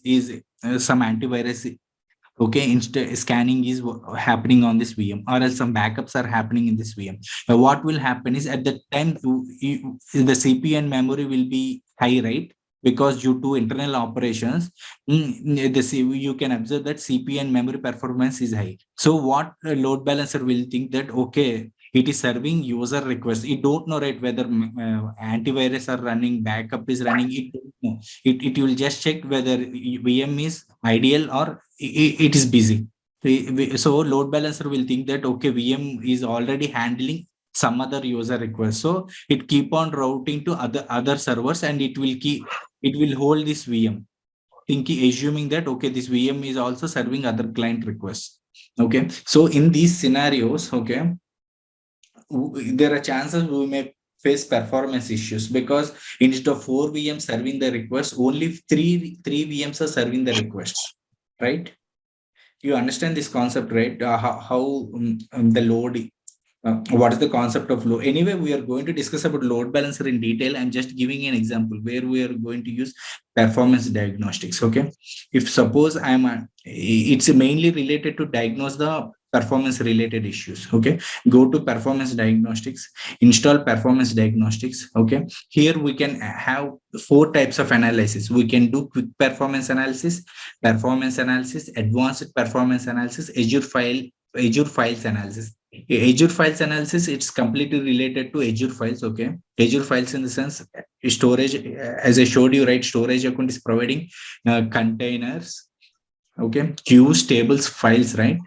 okay, scanning is happening on this VM, or else some backups are happening in this VM. What will happen is, at that time the CPU and memory will be high, right? Because due to internal operations, you can observe that CPU and memory performance is high. So what a load balancer will think that, okay, it is serving user request. It don't know, right, whether antivirus are running, backup is running. It don't know. It will just check whether VM is ideal or it is busy. So load balancer will think that, okay, VM is already handling some other user request. So it keep on routing to other servers, and it will hold this VM, thinking, assuming that, okay, this VM is also serving other client requests. Okay. So in these scenarios, okay, there are chances we may face performance issues, because instead of 4 VMs serving the request, only three VMs are serving the request, right? You understand this concept, right? How the load, what is the concept of load? Anyway, we are going to discuss about load balancer in detail. I'm just giving an example where we are going to use performance diagnostics. Okay, if suppose it's mainly related to diagnose the performance related issues. Okay, go to performance diagnostics, install performance diagnostics. Okay, here we can have four types of analysis. We can do quick performance analysis, advanced performance analysis, Azure files analysis. Azure files analysis, it's completely related to Azure files. Okay, Azure files in the sense storage, as I showed you, right? Storage account is providing containers, okay, queues, tables, files, right?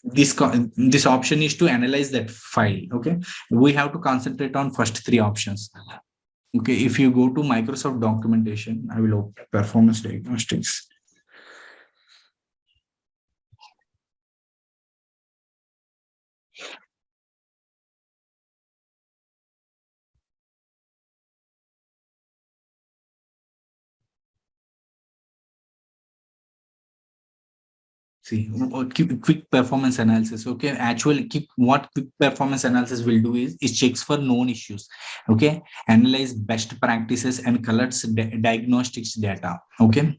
This option is to analyze that file. Okay, we have to concentrate on first three options. Okay, if you go to Microsoft documentation, I will open performance diagnostics. See, quick performance analysis. Okay, actually, what quick performance analysis will do is it checks for known issues. Okay, analyze best practices and collects diagnostics data. Okay,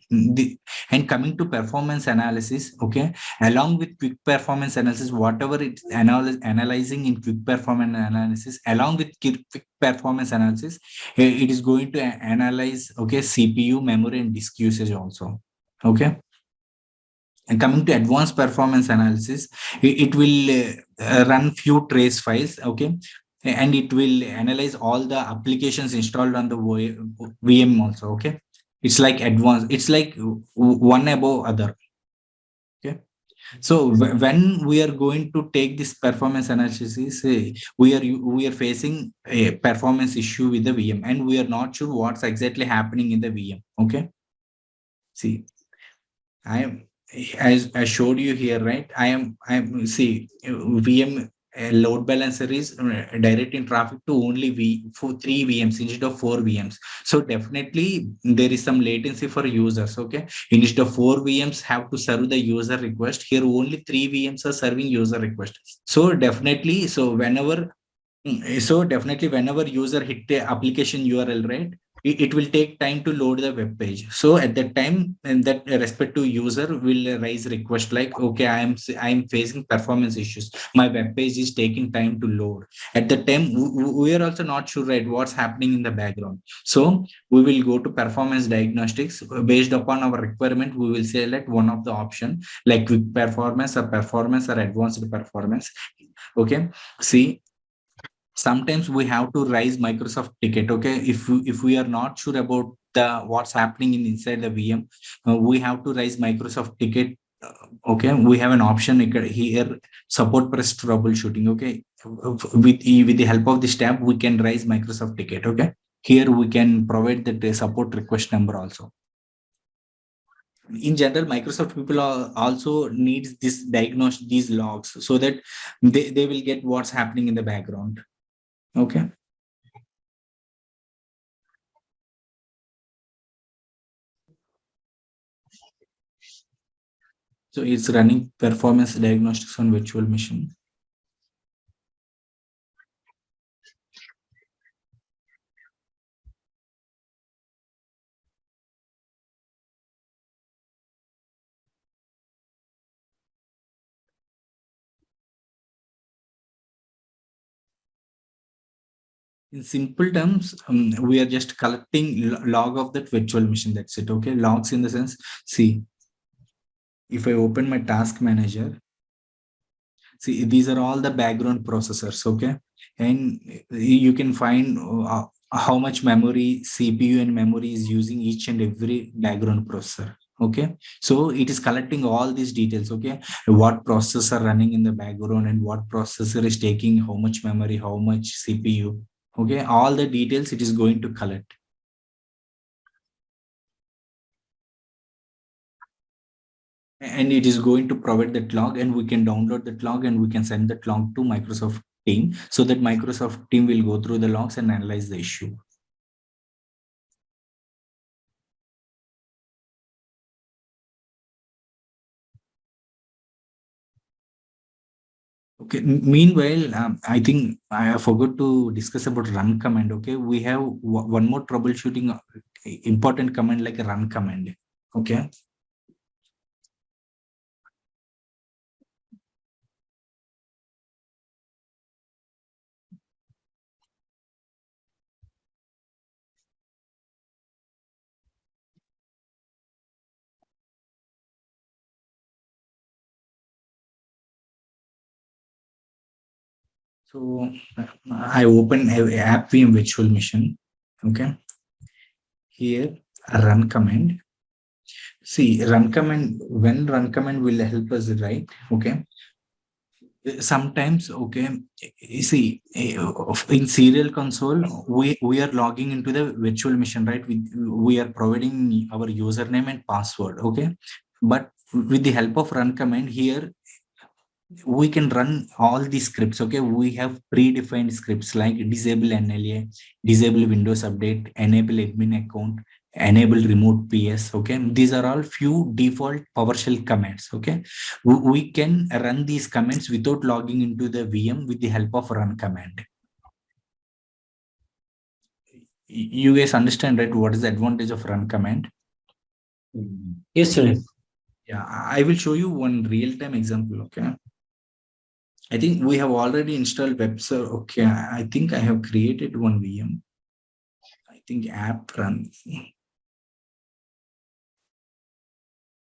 and coming to performance analysis. Okay, along with quick performance analysis, whatever it's analyzing in quick performance analysis, along with quick performance analysis, it is going to analyze, okay, CPU, memory, and disk usage also. Okay. And coming to advanced performance analysis, it will run few trace files, okay, and it will analyze all the applications installed on the VM also. Okay, it's like advanced. It's like one above other. Okay, so when we are going to take this performance analysis, we are facing a performance issue with the VM, and we are not sure what's exactly happening in the VM. Okay, see. I am, as I showed you here, right? See, VM load balancer is directing traffic to only for 3 VMs instead of 4 VMs. So definitely there is some latency for users. Okay, instead of 4 VMs have to serve the user request. Here only 3 VMs are serving user request. So definitely, definitely whenever user hit the application URL, right, it will take time to load the web page. So at that time, and that respective user will raise request like, okay, I am facing performance issues. My web page is taking time to load. At that time, we are also not sure, right, what's happening in the background. So we will go to performance diagnostics. Based upon our requirement, we will select one of the option like quick performance or advanced performance. Okay, see, sometimes we have to raise Microsoft ticket. Okay, if we are not sure about the what's happening inside the VM, we have to raise Microsoft ticket. Okay, we have an option here, support press troubleshooting. Okay, with the help of this tab, we can raise Microsoft ticket. Okay, here we can provide the support request number also. In general, Microsoft people also needs this diagnose these logs, so that they will get what's happening in the background. Okay. So it's running performance diagnostics on virtual machine. In simple terms, we are just collecting log of that virtual machine. That's it. Okay. Logs in the sense, see, if I open my task manager, see, these are all the background processors. Okay. And you can find how much memory, CPU and memory is using each and every background processor. Okay. So it is collecting all these details. Okay. What processor running in the background and what processor is taking how much memory, how much CPU. Okay. All the details it is going to collect. And it is going to provide that log, and we can download that log and we can send that log to Microsoft team, so that Microsoft team will go through the logs and analyze the issue. Okay. Meanwhile, I think I forgot to discuss about run command. Okay. We have one more troubleshooting important command like a run command. Okay. So I open a app VM virtual machine. Okay. Here a run command. See, run command, when run command will help us, right? Okay. Sometimes, okay, you see, in serial console, we are logging into the virtual machine, right? We are providing our username and password. Okay. But with the help of run command here, we can run all these scripts. Okay. We have predefined scripts like disable NLA, disable Windows Update, enable admin account, enable remote PS. Okay. These are all few default PowerShell commands. Okay. We can run these commands without logging into the VM with the help of run command. You guys understand, right? What is the advantage of run command? Yes, sir. Yeah, I will show you one real-time example. Okay. I think we have already installed web server. Okay, I think I have created one VM. I think app run.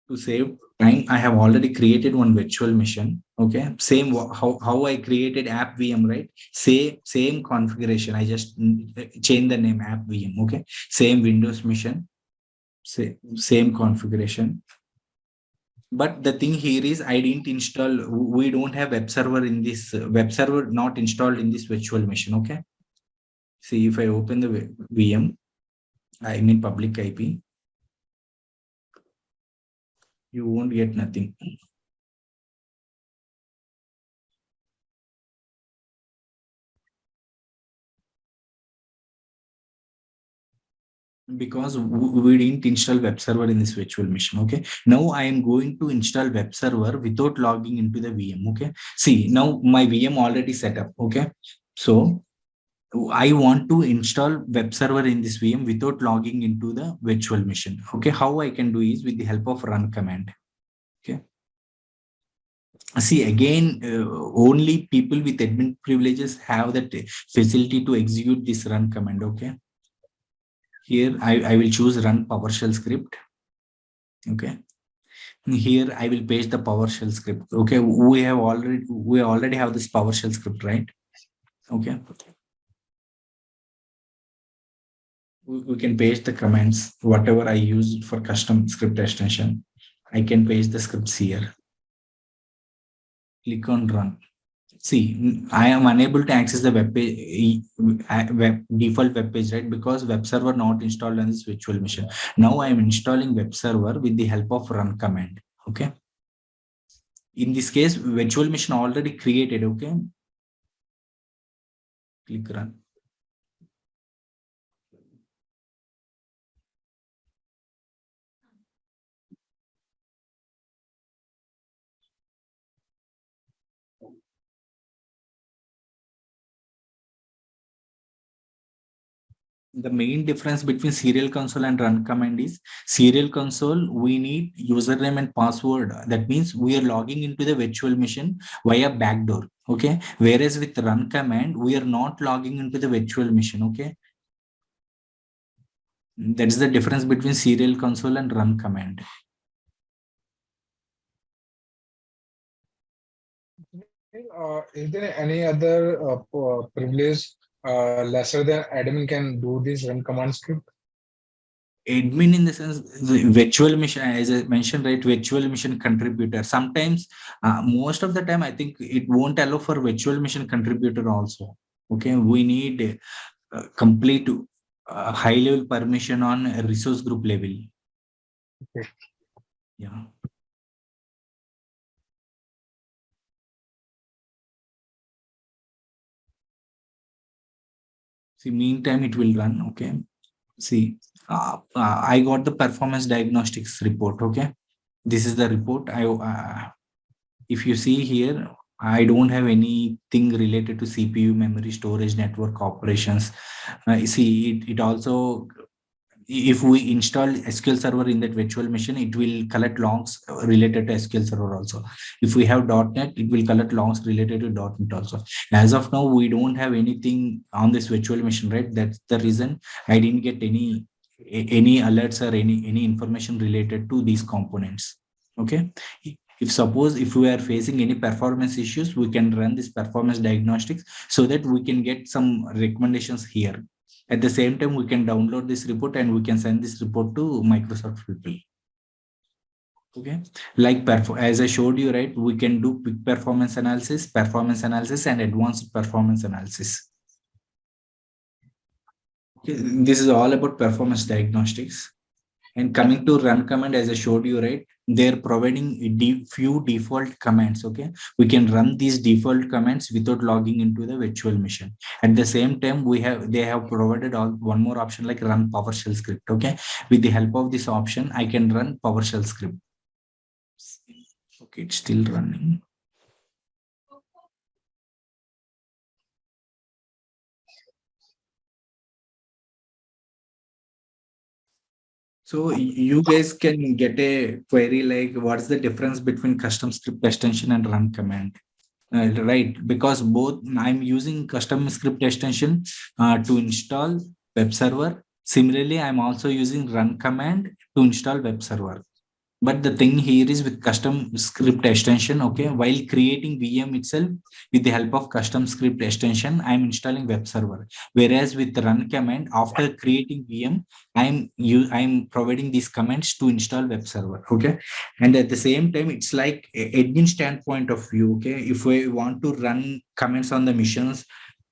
To save time, I have already created one virtual machine. Okay, same how I created app VM, right? Same configuration. I just change the name app VM. Okay, same Windows machine, same configuration. But the thing here is I didn't install. We don't have web server in this web server not installed in this virtual machine. Okay. See, if I open the VM, I mean public IP, you won't get nothing. Because we didn't install web server in this virtual machine. Okay. Now I am going to install web server without logging into the VM. Okay. See, now my VM already set up. Okay. So I want to install web server in this VM without logging into the virtual machine. Okay. How I can do is with the help of run command. Okay. See, again, only people with admin privileges have that facility to execute this run command. Okay. Here I will choose run PowerShell script. Okay. Here I will paste the PowerShell script. Okay. We already have this PowerShell script, right? Okay. We can paste the commands, whatever I used for custom script extension. I can paste the scripts here. Click on run. See, I am unable to access the web page, default web page, right? Because web server not installed on this virtual machine. Now I am installing web server with the help of run command. Okay. In this case, virtual machine already created. Okay. Click run. The main difference between serial console and run command is serial console, we need username and password. That means we are logging into the virtual machine via backdoor. Okay. Whereas with run command, we are not logging into the virtual machine. Okay. That's the difference between serial console and run command. Is there any other privilege lesser than admin can do this run command script? Admin in the sense the virtual machine, as I mentioned, right? Virtual machine contributor. Sometimes, most of the time, I think it won't allow for virtual machine contributor also. Okay, we need complete high level permission on a resource group level. Okay. Yeah. See, meantime, it will run. Okay. See, I got the performance diagnostics report. Okay. This is the report. If you see here, I don't have anything related to CPU, memory, storage, network operations. See, it also, if we install SQL Server in that virtual machine, it will collect logs related to SQL Server also. If we have .NET, it will collect logs related to .NET also. As of now, we don't have anything on this virtual machine, right? That's the reason I didn't get any alerts or any information related to these components. Okay. If suppose if we are facing any performance issues, we can run this performance diagnostics so that we can get some recommendations here. At the same time, we can download this report and we can send this report to Microsoft people. Okay, like as I showed you, right? We can do quick performance analysis, and advanced performance analysis. Okay, this is all about performance diagnostics. And coming to run command, as I showed you, right? They're providing few default commands. Okay, we can run these default commands without logging into the virtual machine. At the same time, they have provided one more option like run PowerShell script. Okay, with the help of this option, I can run PowerShell script. Okay, it's still running. So you guys can get a query like what's the difference between custom script extension and run command? Right, because both I'm using custom script extension to install web server. Similarly, I'm also using run command to install web server. But the thing here is with custom script extension, okay, while creating VM itself, with the help of custom script extension, I'm installing web server. Whereas with run command, after creating VM, I'm providing these commands to install web server. Okay. And at the same time, it's like admin standpoint of view. Okay. If we want to run commands on the missions,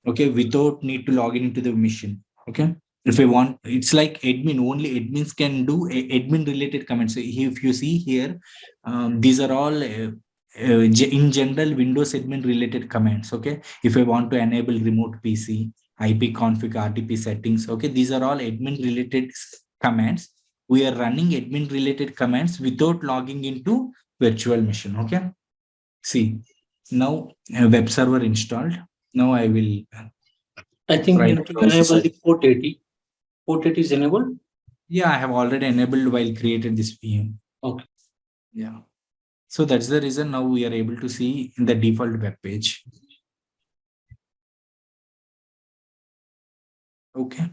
okay, without need to log into the mission. Okay, if I want, it's like admin, only admins can do admin related comments. So if you see here, these are all in general Windows admin related commands. Okay, if I want to enable remote PC, IP config, RTP settings, okay, these are all admin related commands. We are running admin related commands without logging into virtual machine. Okay, see, now web server installed. Now I will I think try you to have to browse enable this. the port 80. Port 80 is enabled. Yeah, I have already enabled while created this VM. Okay. Yeah. So that's the reason now we are able to see in the default web page. Okay.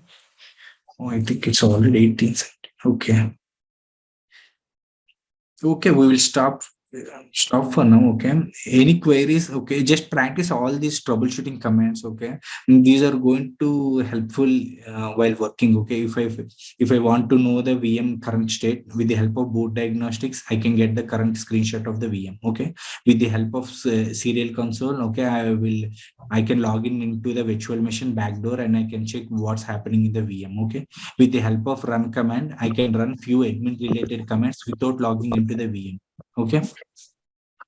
Oh, I think it's already 18. Okay. Okay, we will stop for now. Okay, any queries? Okay, just practice all these troubleshooting commands. Okay, and these are going to helpful while working. Okay, if I want to know the VM current state with the help of boot diagnostics, I can get the current screenshot of the VM. Okay, with the help of serial console, okay, I can log in into the virtual machine backdoor and I can check what's happening in the VM. Okay, with the help of run command, I can run few admin related commands without logging into the VM. Okay.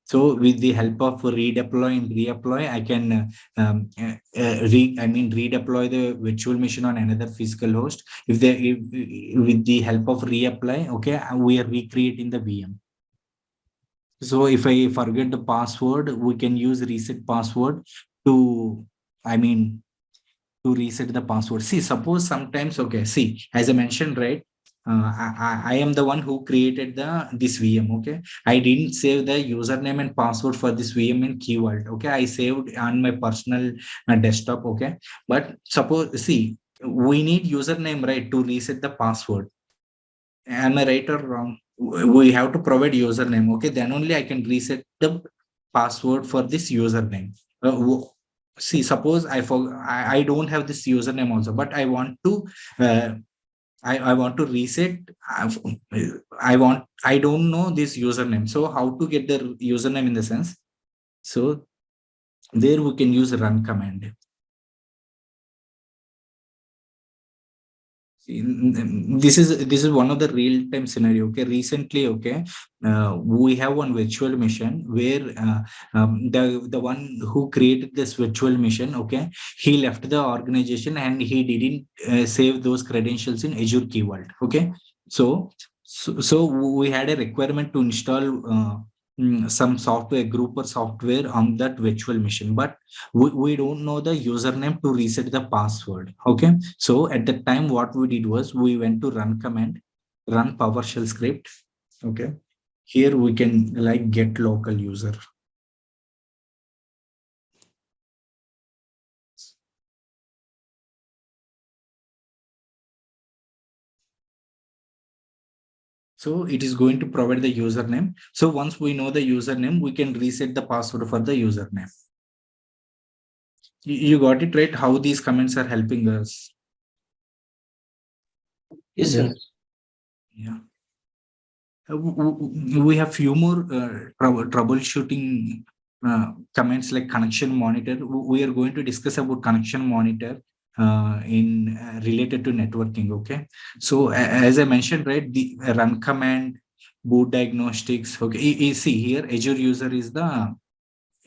So with the help of redeploy and reapply, I can redeploy the virtual machine on another physical host. With the help of reapply, okay, we are recreating the VM. So if I forget the password, we can use reset password to, I mean, to reset the password. See, suppose sometimes, okay, see, as I mentioned, right? I am the one who created this VM. Okay, I didn't save the username and password for this VM in Key Vault. Okay, I saved on my personal desktop. Okay, but suppose, see, we need username, right, to reset the password. Am I right or wrong? We have to provide username. Okay, then only I can reset the password for this username. See, suppose I don't have this username also, but I want to uh, I want to reset. I don't know this username. So how to get the username in the sense? So there we can use run command. This is one of the real time scenario. Okay, recently, okay, we have one virtual machine where the one who created this virtual machine, okay, he left the organization and he didn't save those credentials in Azure Key Vault. Okay, so we had a requirement to install some software, group or software on that virtual machine, but we don't know the username to reset the password. Okay, so at that time what we did was we went to run command, run PowerShell script. Okay, here we can like get local user. So it is going to provide the username. So once we know the username, we can reset the password for the username. You got it right, how these comments are helping us? Yes, sir. Yeah. We have few more troubleshooting comments like connection monitor. We are going to discuss about connection monitor in related to networking. Okay, so as I mentioned, right, the run command, boot diagnostics. Okay, you see here Azure user is the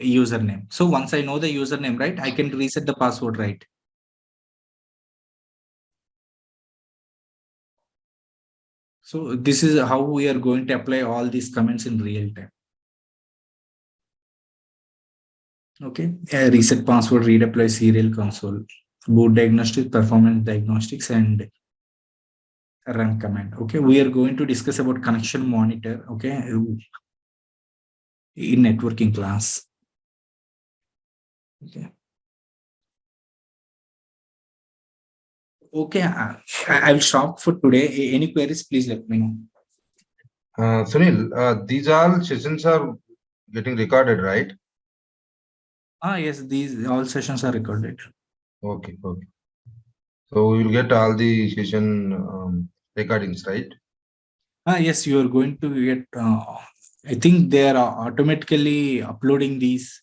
username. So once I know the username, right, I can reset the password, right? So this is how we are going to apply all these comments in real time. Okay, reset password, redeploy serial console, boot diagnostics, performance diagnostics, and run command. Okay, we are going to discuss about connection monitor. Okay, in networking class. Okay. Okay, I'll stop for today. Any queries, please let me know. Sunil, these all sessions are getting recorded, right? Yes, these all sessions are recorded. Okay, okay. So we will get all the session recordings, right? Yes, you are going to get. I think they are automatically uploading these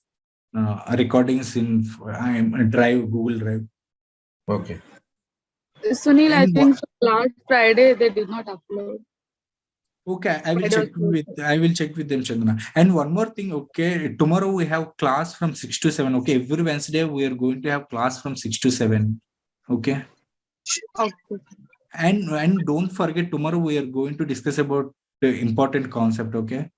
recordings in Drive, Google Drive. Okay. Sunil, I And think last Friday they did not upload. okay, I will Friday check or with them, Chandana. And one more thing, okay, tomorrow we have class from 6 to 7. Okay, every Wednesday we are going to have class from 6 to 7. Okay. Okay. And don't forget, tomorrow we are going to discuss about the important concept. Okay.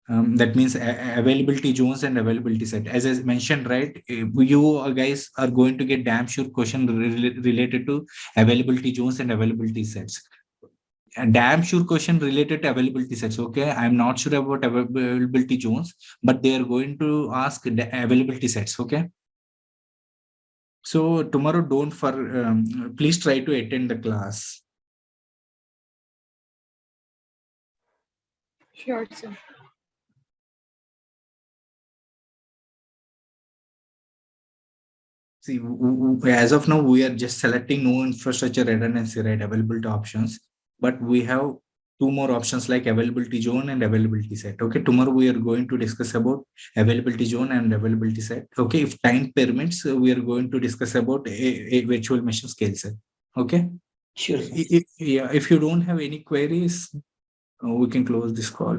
That means availability zones and availability set. As I mentioned, right, you guys are going to get damn sure question related to availability zones and availability sets. A damn sure question related to availability sets. Okay, I'm not sure about availability zones, but they are going to ask the availability sets. Okay, so tomorrow don't please try to attend the class. Sure, sir. See, as of now, we are just selecting no infrastructure redundancy, right? Availability options, but we have two more options like availability zone and availability set. Okay, tomorrow we are going to discuss about availability zone and availability set. Okay, if time permits, we are going to discuss about a virtual machine scale set. Okay. Sure, sir. Yeah, if you don't have any queries, we can close this call.